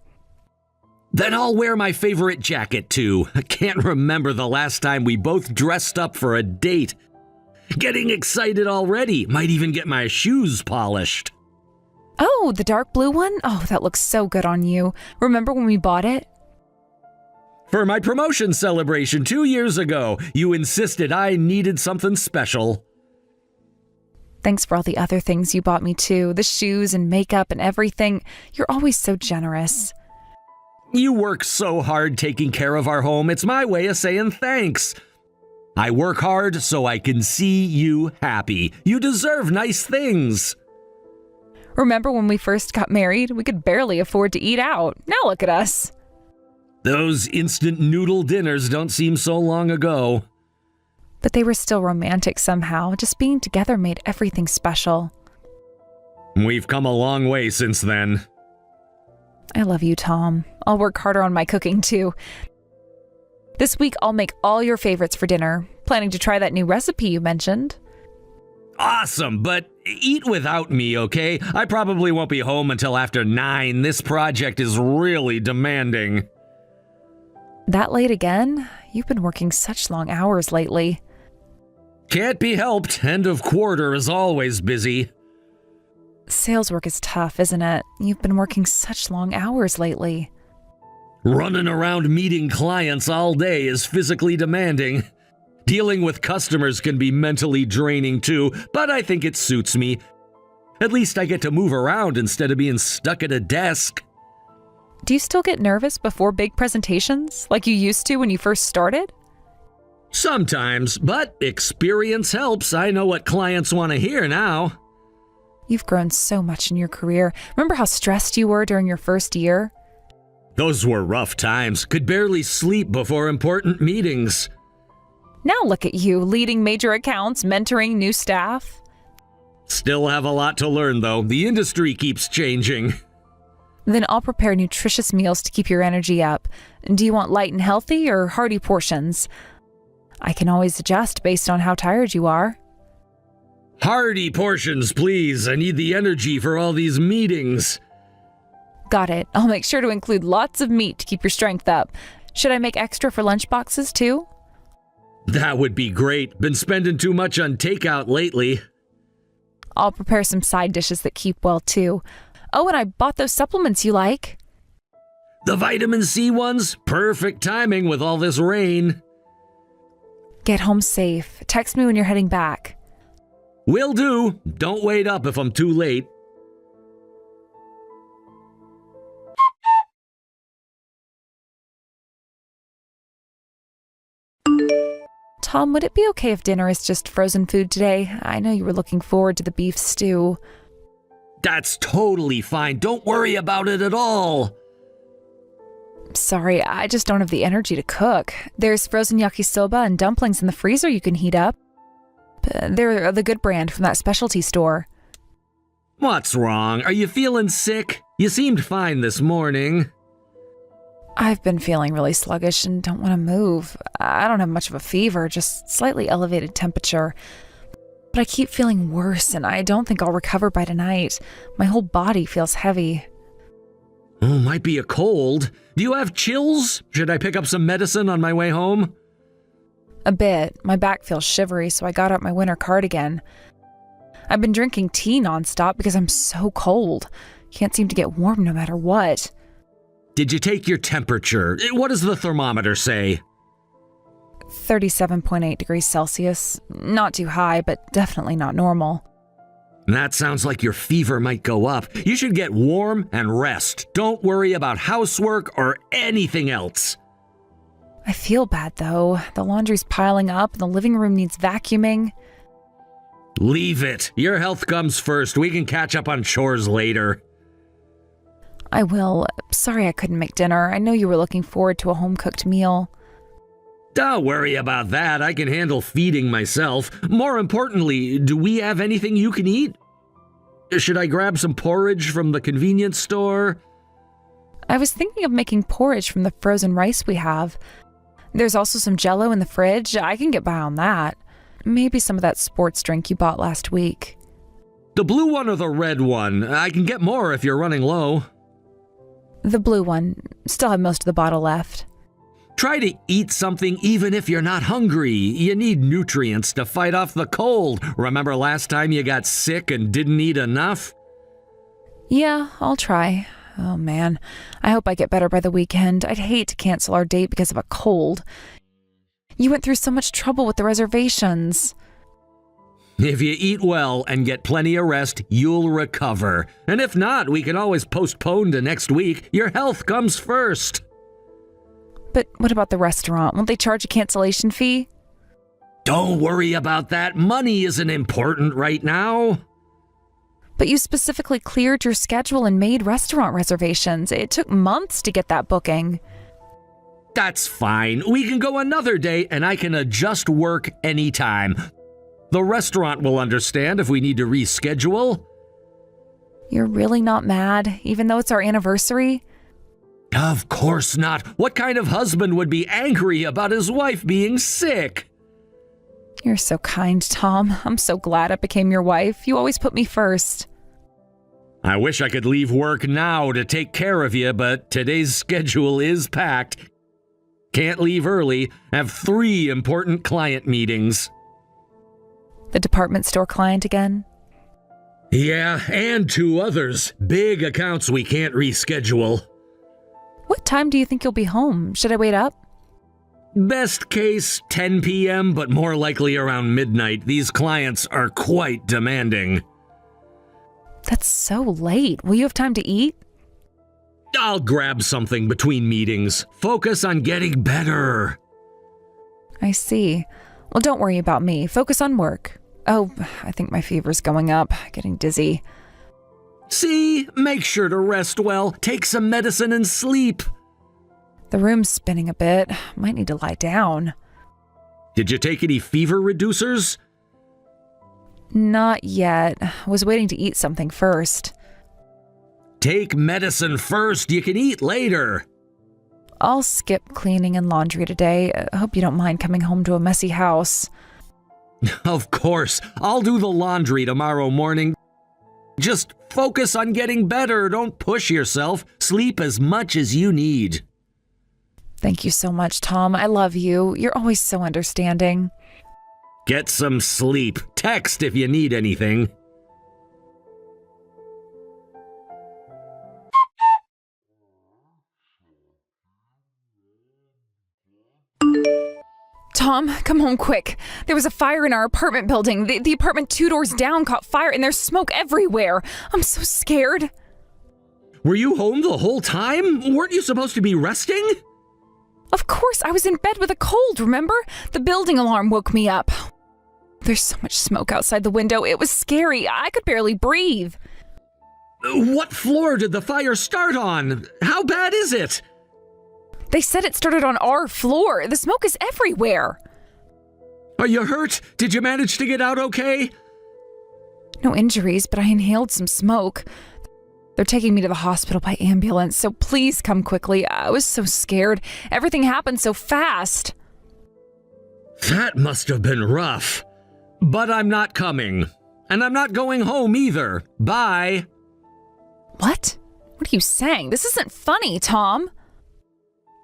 Then I'll wear my favorite jacket, too. I can't remember the last time we both dressed up for a date. Getting excited already. Might even get my shoes polished. Oh, the dark blue one? Oh, that looks so good on you. Remember when we bought it? For my promotion celebration 2 years ago, you insisted I needed something special. Thanks for all the other things you bought me too. The shoes and makeup and everything. You're always so generous. You work so hard taking care of our home, it's my way of saying thanks. I work hard so I can see you happy. You deserve nice things. Remember when we first got married? We could barely afford to eat out. Now look at us. Those instant noodle dinners don't seem so long ago. But they were still romantic somehow. Just being together made everything special. We've come a long way since then. I love you, Tom. I'll work harder on my cooking too. This week I'll make all your favorites for dinner. Planning to try that new recipe you mentioned. Awesome, but eat without me, okay? I probably won't be home until after 9. This project is really demanding. That late again? You've been working such long hours lately. Can't be helped. End of quarter is always busy. Sales work is tough, isn't it? You've been working such long hours lately. Running around meeting clients all day is physically demanding. Dealing with customers can be mentally draining too, but I think it suits me. At least I get to move around instead of being stuck at a desk. Do you still get nervous before big presentations, like you used to when you first started? Sometimes, but experience helps. I know what clients want to hear now. You've grown so much in your career. Remember how stressed you were during your first year? Those were rough times. Could barely sleep before important meetings. Now look at you, leading major accounts, mentoring new staff. Still have a lot to learn, though. The industry keeps changing. Then I'll prepare nutritious meals to keep your energy up. Do you want light and healthy or hearty portions? I can always adjust based on how tired you are. Hearty portions, please. I need the energy for all these meetings. Got it. I'll make sure to include lots of meat to keep your strength up. Should I make extra for lunch boxes too? That would be great. Been spending too much on takeout lately. I'll prepare some side dishes that keep well too. Oh, and I bought those supplements you like. The vitamin C ones? Perfect timing with all this rain. Get home safe. Text me when you're heading back. Will do. Don't wait up if I'm too late. Tom, would it be okay if dinner is just frozen food today? I know you were looking forward to the beef stew. That's totally fine. Don't worry about it at all. Sorry, I just don't have the energy to cook. There's frozen yakisoba and dumplings in the freezer you can heat up. They're the good brand from that specialty store. What's wrong? Are you feeling sick? You seemed fine this morning. I've been feeling really sluggish and don't want to move. I don't have much of a fever, just slightly elevated temperature. But I keep feeling worse and I don't think I'll recover by tonight. My whole body feels heavy. Oh, might be a cold. Do you have chills? Should I pick up some medicine on my way home? A bit. My back feels shivery, so I got out my winter cardigan. I've been drinking tea nonstop because I'm so cold. Can't seem to get warm no matter what. Did you take your temperature? What does the thermometer say? 37.8 degrees Celsius. Not too high, but definitely not normal. That sounds like your fever might go up. You should get warm and rest. Don't worry about housework or anything else. I feel bad, though. The laundry's piling up and the living room needs vacuuming. Leave it. Your health comes first. We can catch up on chores later. I will. Sorry I couldn't make dinner. I know you were looking forward to a home-cooked meal. Don't worry about that. I can handle feeding myself. More importantly, do we have anything you can eat? Should I grab some porridge from the convenience store? I was thinking of making porridge from the frozen rice we have. There's also some Jell-O in the fridge. I can get by on that. Maybe some of that sports drink you bought last week. The blue one or the red one? I can get more if you're running low. The blue one. Still have most of the bottle left. Try to eat something even if you're not hungry. You need nutrients to fight off the cold. Remember last time you got sick and didn't eat enough? Yeah, I'll try. Oh man, I hope I get better by the weekend. I'd hate to cancel our date because of a cold. You went through so much trouble with the reservations. If you eat well and get plenty of rest, you'll recover. And if not, we can always postpone to next week. Your health comes first. But what about the restaurant? Won't they charge a cancellation fee? Don't worry about that. Money isn't important right now. But you specifically cleared your schedule and made restaurant reservations. It took months to get that booking. That's fine. We can go another day and I can adjust work anytime. The restaurant will understand if we need to reschedule. You're really not mad, even though it's our anniversary? Of course not. What kind of husband would be angry about his wife being sick? You're so kind, Tom. I'm so glad I became your wife. You always put me first. I wish I could leave work now to take care of you, but today's schedule is packed. Can't leave early. Have 3 important client meetings. The department store client again? Yeah, and 2 others. Big accounts we can't reschedule. What time do you think you'll be home? Should I wait up? Best case, 10 p.m., but more likely around midnight. These clients are quite demanding. That's so late. Will you have time to eat? I'll grab something between meetings. Focus on getting better. I see. Well, don't worry about me. Focus on work. Oh, I think my fever's going up. Getting dizzy. See? Make sure to rest well. Take some medicine and sleep. The room's spinning a bit. Might need to lie down. Did you take any fever reducers? Not yet. Was waiting to eat something first. Take medicine first. You can eat later. I'll skip cleaning and laundry today. I hope you don't mind coming home to a messy house. Of course. I'll do the laundry tomorrow morning. Just focus on getting better. Don't push yourself. Sleep as much as you need. Thank you so much, Tom. I love you. You're always so understanding. Get some sleep. Text if you need anything. Tom, come home quick. There was a fire in our apartment building. The apartment 2 doors down caught fire and there's smoke everywhere. I'm so scared. Were you home the whole time? Weren't you supposed to be resting? Of course, I was in bed with a cold, remember? The building alarm woke me up. There's so much smoke outside the window. It was scary. I could barely breathe. What floor did the fire start on? How bad is it? They said it started on our floor. The smoke is everywhere. Are you hurt? Did you manage to get out okay? No injuries, but I inhaled some smoke. They're taking me to the hospital by ambulance, so please come quickly. I was so scared. Everything happened so fast. That must have been rough. But I'm not coming. And I'm not going home either. Bye. What? What are you saying? This isn't funny, Tom.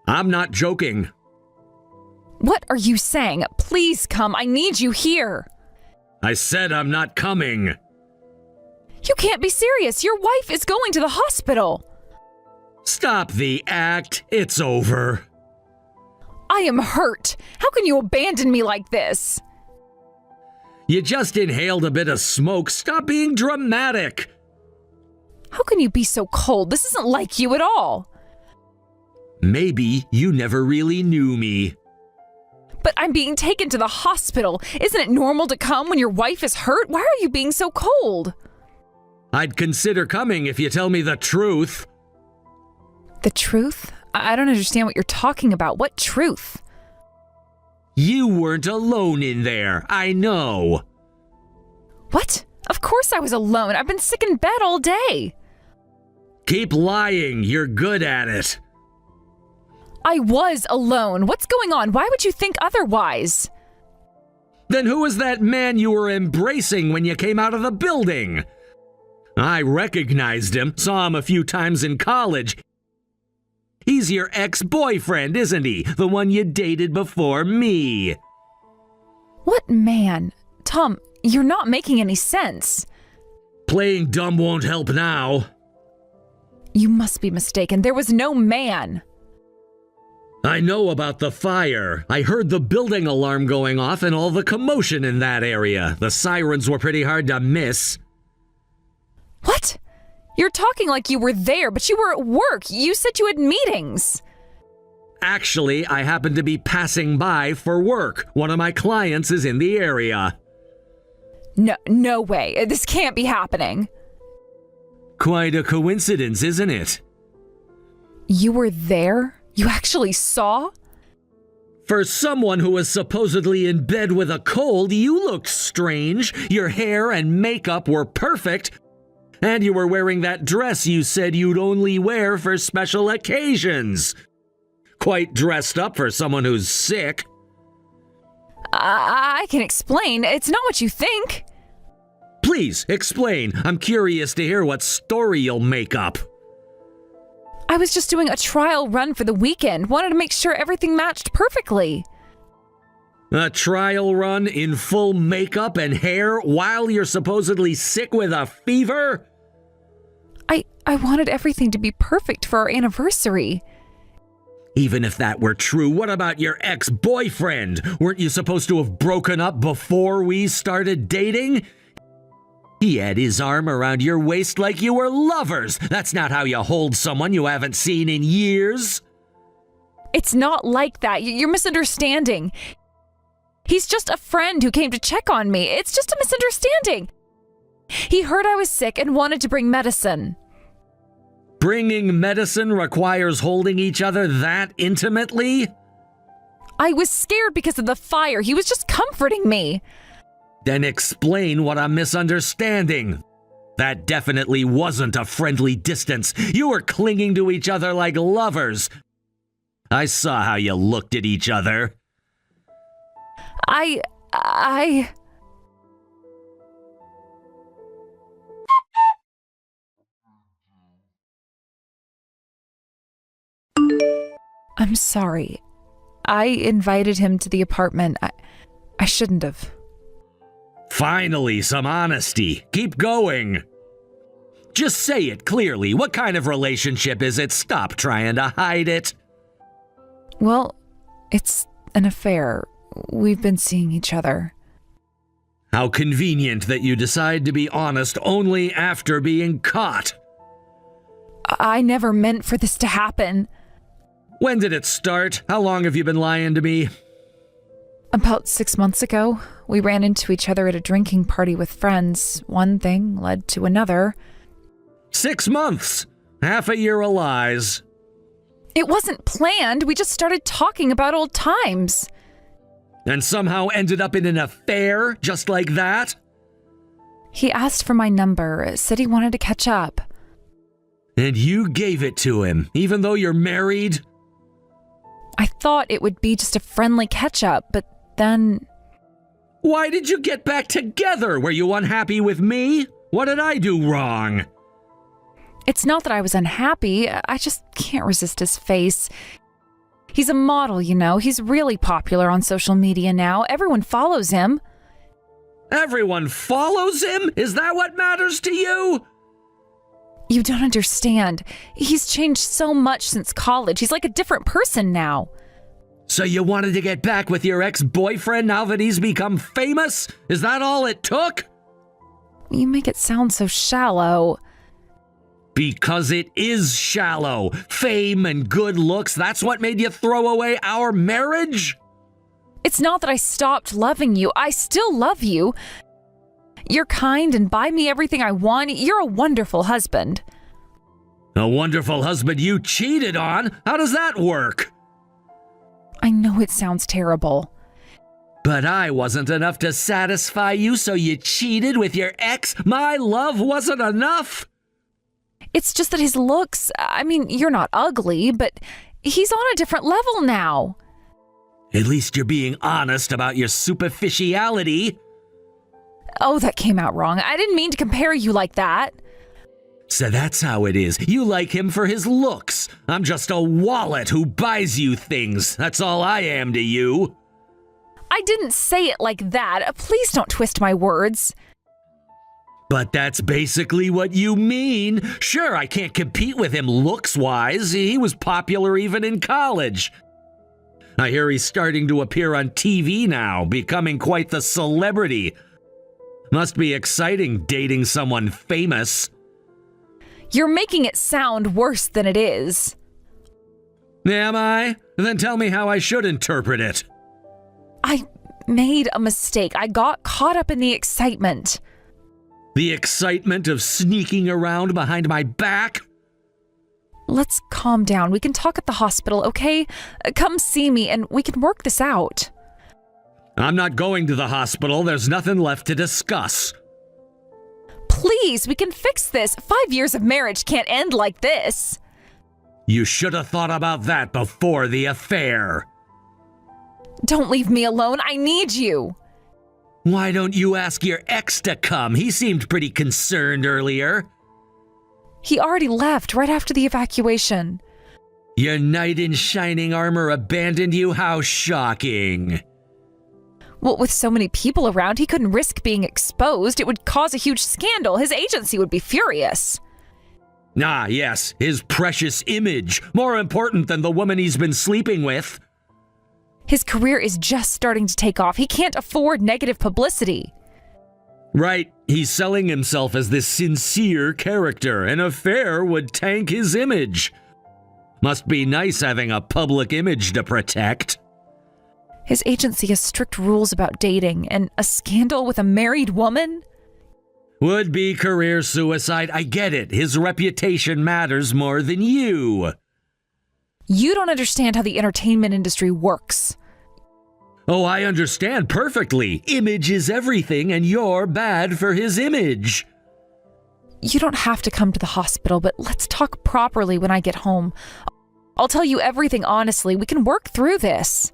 I'm not joking. What are you saying? Please come. I need you here. I said I'm not coming. You can't be serious. Your wife is going to the hospital. Stop the act. It's over. I am hurt. How can you abandon me like this? You just inhaled a bit of smoke. Stop being dramatic. How can you be so cold? This isn't like you at all. Maybe you never really knew me. But I'm being taken to the hospital. Isn't it normal to come when your wife is hurt? Why are you being so cold? I'd consider coming if you tell me the truth. The truth? I don't understand what you're talking about. What truth? You weren't alone in there. I know. What? Of course I was alone. I've been sick in bed all day. Keep lying. You're good at it. I was alone. What's going on? Why would you think otherwise? Then who was that man you were embracing when you came out of the building? I recognized him, saw him a few times in college. He's your ex-boyfriend, isn't he? The one you dated before me. What man? Tom, you're not making any sense. Playing dumb won't help now. You must be mistaken. There was no man. I know about the fire. I heard the building alarm going off and all the commotion in that area. The sirens were pretty hard to miss. What? You're talking like you were there, but you were at work. You said you had meetings. Actually, I happened to be passing by for work. One of my clients is in the area. No way. This can't be happening. Quite a coincidence, isn't it? You were there? You actually saw? For someone who was supposedly in bed with a cold, you looked strange. Your hair and makeup were perfect. And you were wearing that dress you said you'd only wear for special occasions. Quite dressed up for someone who's sick. I can explain. It's not what you think. Please, explain. I'm curious to hear what story you'll make up. I was just doing a trial run for the weekend. Wanted to make sure everything matched perfectly. A trial run in full makeup and hair while you're supposedly sick with a fever? I wanted everything to be perfect for our anniversary. Even if that were true, what about your ex-boyfriend? Weren't you supposed to have broken up before we started dating? He had his arm around your waist like you were lovers. That's not how you hold someone you haven't seen in years. It's not like that. You're misunderstanding. He's just a friend who came to check on me. It's just a misunderstanding. He heard I was sick and wanted to bring medicine. Bringing medicine requires holding each other that intimately? I was scared because of the fire. He was just comforting me. Then explain what I'm misunderstanding. That definitely wasn't a friendly distance. You were clinging to each other like lovers. I saw how you looked at each other. I'm sorry. I invited him to the apartment. I shouldn't have. Finally, some honesty. Keep going. Just say it clearly. What kind of relationship is it? Stop trying to hide it. Well, it's an affair. We've been seeing each other. How convenient that you decide to be honest only after being caught. I never meant for this to happen. When did it start? How long have you been lying to me? About 6 months ago, we ran into each other at a drinking party with friends. One thing led to another. 6 months! Half a year of lies. It wasn't planned. We just started talking about old times. And somehow ended up in an affair just like that? He asked for my number, said he wanted to catch up. And you gave it to him, even though you're married? I thought it would be just a friendly catch-up, but then... Why did you get back together? Were you unhappy with me? What did I do wrong? It's not that I was unhappy. I just can't resist his face. He's a model, you know. He's really popular on social media now. Everyone follows him. Everyone follows him? Is that what matters to you? You don't understand. He's changed so much since college. He's like a different person now. So you wanted to get back with your ex-boyfriend now that he's become famous? Is that all it took? You make it sound so shallow. Because it is shallow. Fame and good looks, that's what made you throw away our marriage? It's not that I stopped loving you. I still love you. You're kind and buy me everything I want. You're a wonderful husband. A wonderful husband you cheated on? How does that work? I know it sounds terrible. But I wasn't enough to satisfy you, so you cheated with your ex? My love wasn't enough? It's just that his looks, I mean, you're not ugly, but he's on a different level now. At least you're being honest about your superficiality. Oh, that came out wrong. I didn't mean to compare you like that. So that's how it is. You like him for his looks. I'm just a wallet who buys you things. That's all I am to you. I didn't say it like that. Please don't twist my words. But that's basically what you mean. Sure, I can't compete with him looks-wise. He was popular even in college. I hear he's starting to appear on TV now, becoming quite the celebrity. Must be exciting dating someone famous. You're making it sound worse than it is. Am I? Then tell me how I should interpret it. I made a mistake. I got caught up in the excitement. The excitement of sneaking around behind my back? Let's calm down. We can talk at the hospital, okay? Come see me and we can work this out. I'm not going to the hospital. There's nothing left to discuss. Please, we can fix this. 5 years of marriage can't end like this. You should have thought about that before the affair. Don't leave me alone. I need you. Why don't you ask your ex to come? He seemed pretty concerned earlier. He already left right after the evacuation. Your knight in shining armor abandoned you? How shocking. Well, with so many people around, he couldn't risk being exposed. It would cause a huge scandal. His agency would be furious. Ah, yes, his precious image. More important than the woman he's been sleeping with. His career is just starting to take off. He can't afford negative publicity. Right, he's selling himself as this sincere character. An affair would tank his image. Must be nice having a public image to protect. His agency has strict rules about dating, and a scandal with a married woman? Would be career suicide. I get it. His reputation matters more than you. You don't understand how the entertainment industry works. Oh, I understand perfectly. Image is everything, and you're bad for his image. You don't have to come to the hospital, but let's talk properly when I get home. I'll tell you everything honestly. We can work through this.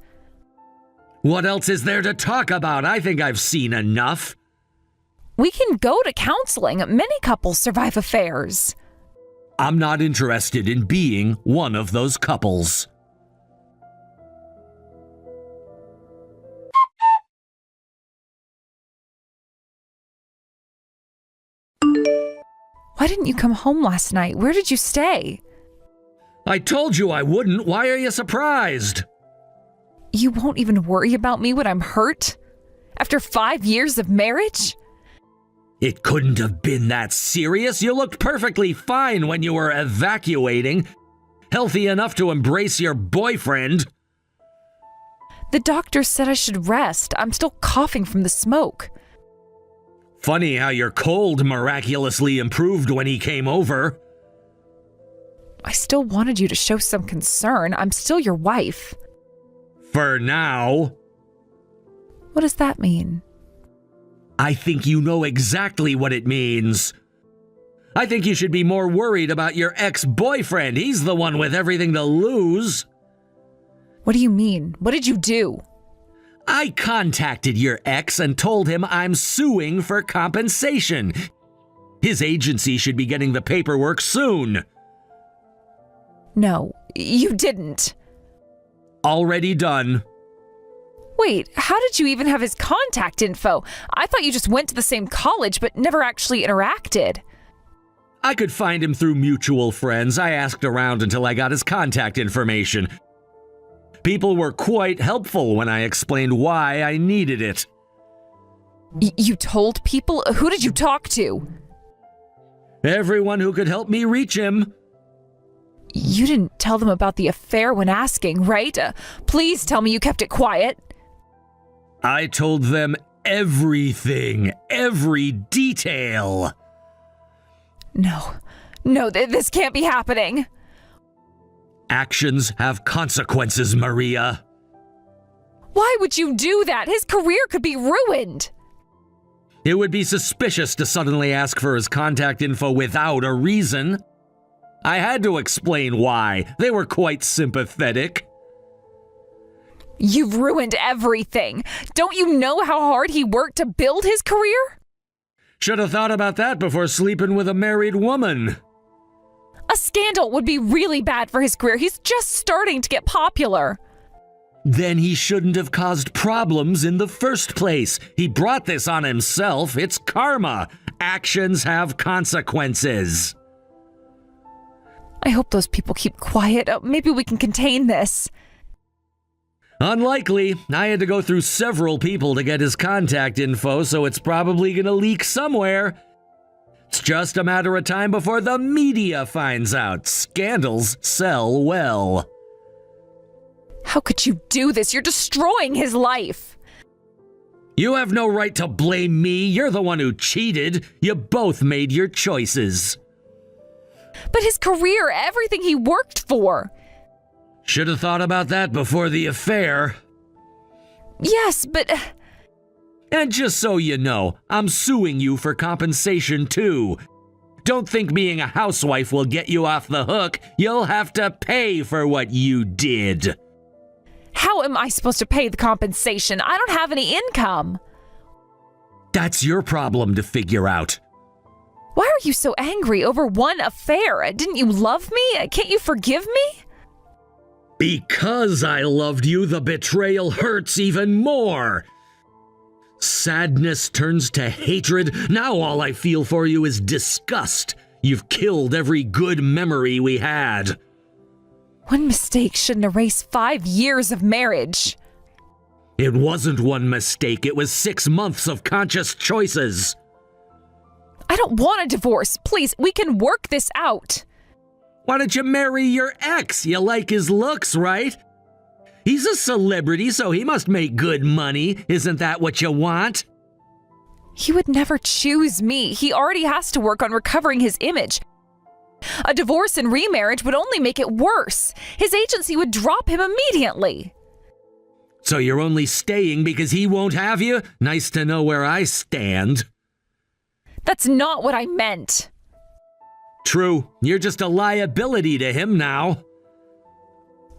What else is there to talk about? I think I've seen enough. We can go to counseling. Many couples survive affairs. I'm not interested in being one of those couples. Why didn't you come home last night? Where did you stay? I told you I wouldn't. Why are you surprised? You won't even worry about me when I'm hurt? After 5 years of marriage? It couldn't have been that serious. You looked perfectly fine when you were evacuating. Healthy enough to embrace your boyfriend. The doctor said I should rest. I'm still coughing from the smoke. Funny how your cold miraculously improved when he came over. I still wanted you to show some concern. I'm still your wife. For now. What does that mean? I think you know exactly what it means. I think you should be more worried about your ex-boyfriend. He's the one with everything to lose. What do you mean? What did you do? I contacted your ex and told him I'm suing for compensation. His agency should be getting the paperwork soon. No, you didn't. Already done. Wait, how did you even have his contact info? I thought you just went to the same college but never actually interacted. I could find him through mutual friends. I asked around until I got his contact information. People were quite helpful when I explained why I needed it. You told people? Who did you talk to? Everyone who could help me reach him. You didn't tell them about the affair when asking, right? Please tell me you kept it quiet. I told them everything, every detail. No, this can't be happening. Actions have consequences, Maria. Why would you do that? His career could be ruined. It would be suspicious to suddenly ask for his contact info without a reason. I had to explain why. They were quite sympathetic. You've ruined everything. Don't you know how hard he worked to build his career? Should have thought about that before sleeping with a married woman. A scandal would be really bad for his career. He's just starting to get popular. Then he shouldn't have caused problems in the first place. He brought this on himself. It's karma. Actions have consequences. I hope those people keep quiet. Maybe we can contain this. Unlikely. I had to go through several people to get his contact info, so it's probably gonna leak somewhere. It's just a matter of time before the media finds out. Scandals sell well. How could you do this? You're destroying his life. You have no right to blame me. You're the one who cheated. You both made your choices. But his career, everything he worked for. Should have thought about that before the affair. Yes, but... And just so you know, I'm suing you for compensation too. Don't think being a housewife will get you off the hook. You'll have to pay for what you did. How am I supposed to pay the compensation? I don't have any income. That's your problem to figure out. Why are you so angry over one affair? Didn't you love me? Can't you forgive me? Because I loved you, the betrayal hurts even more. Sadness turns to hatred. Now all I feel for you is disgust. You've killed every good memory we had. One mistake shouldn't erase 5 years of marriage. It wasn't one mistake. It was 6 months of conscious choices. I don't want a divorce. Please, we can work this out. Why don't you marry your ex? You like his looks, right? He's a celebrity, so he must make good money. Isn't that what you want? He would never choose me. He already has to work on recovering his image. A divorce and remarriage would only make it worse. His agency would drop him immediately. So you're only staying because he won't have you? Nice to know where I stand. That's not what I meant. True, you're just a liability to him now.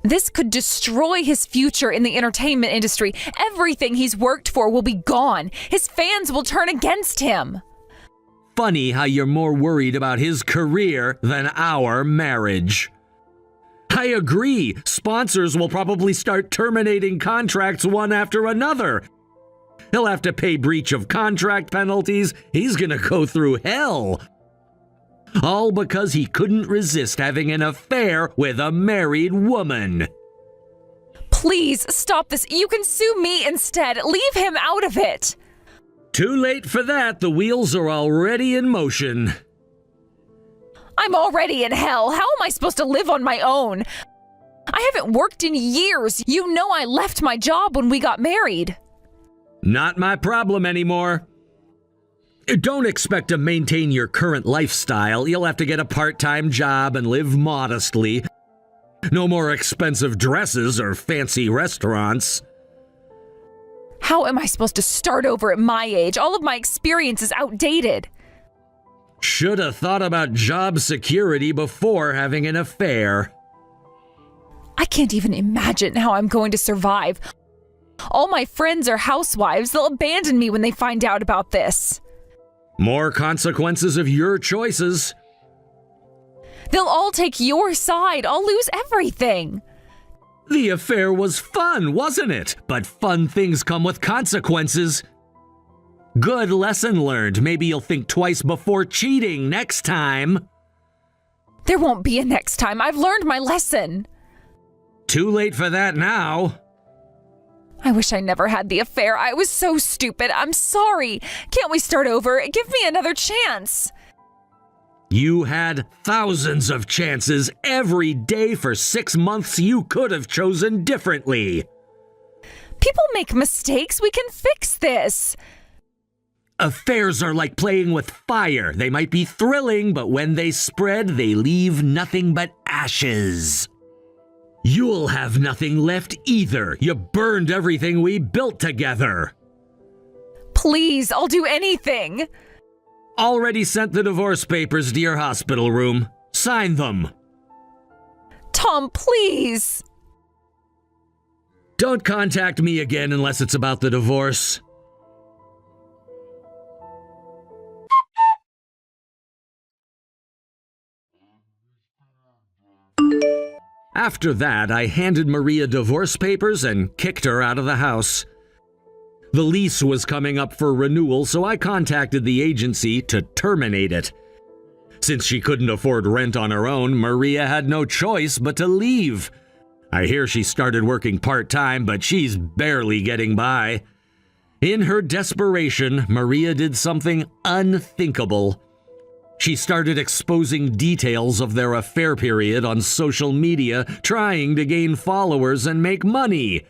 This could destroy his future in the entertainment industry. Everything he's worked for will be gone. His fans will turn against him. Funny how you're more worried about his career than our marriage. I agree. Sponsors will probably start terminating contracts one after another. He'll have to pay breach of contract penalties. He's gonna go through hell. All because he couldn't resist having an affair with a married woman. Please stop this. You can sue me instead. Leave him out of it. Too late for that. The wheels are already in motion. I'm already in hell. How am I supposed to live on my own? I haven't worked in years. You know I left my job when we got married. Not my problem anymore. Don't expect to maintain your current lifestyle. You'll have to get a part-time job and live modestly. No more expensive dresses or fancy restaurants. How am I supposed to start over at my age? All of my experience is outdated. Should have thought about job security before having an affair. I can't even imagine how I'm going to survive. All my friends are housewives. They'll abandon me when they find out about this. More consequences of your choices. They'll all take your side. I'll lose everything. The affair was fun, wasn't it? But fun things come with consequences. Good lesson learned. Maybe you'll think twice before cheating next time. There won't be a next time. I've learned my lesson. Too late for that now. I wish I never had the affair. I was so stupid. I'm sorry. Can't we start over? Give me another chance. You had thousands of chances every day for 6 months. You could have chosen differently. People make mistakes. We can fix this. Affairs are like playing with fire. They might be thrilling, but when they spread, they leave nothing but ashes. You'll have nothing left either. You burned everything we built together. Please, I'll do anything. Already sent the divorce papers to your hospital room. Sign them. Tom, please. Don't contact me again unless it's about the divorce. After that, I handed Maria divorce papers and kicked her out of the house. The lease was coming up for renewal, so I contacted the agency to terminate it. Since she couldn't afford rent on her own, Maria had no choice but to leave. I hear she started working part-time, but she's barely getting by. In her desperation, Maria did something unthinkable. She started exposing details of their affair period on social media, trying to gain followers and make money.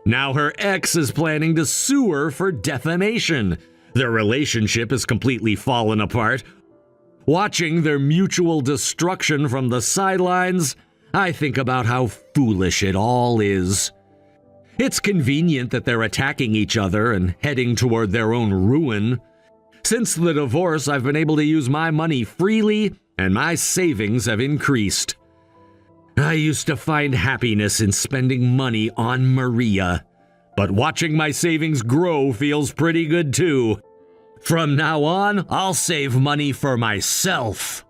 Now her ex is planning to sue her for defamation. Their relationship has completely fallen apart. Watching their mutual destruction from the sidelines, I think about how foolish it all is. It's convenient that they're attacking each other and heading toward their own ruin. Since the divorce, I've been able to use my money freely, and my savings have increased. I used to find happiness in spending money on Maria, but watching my savings grow feels pretty good too. From now on, I'll save money for myself.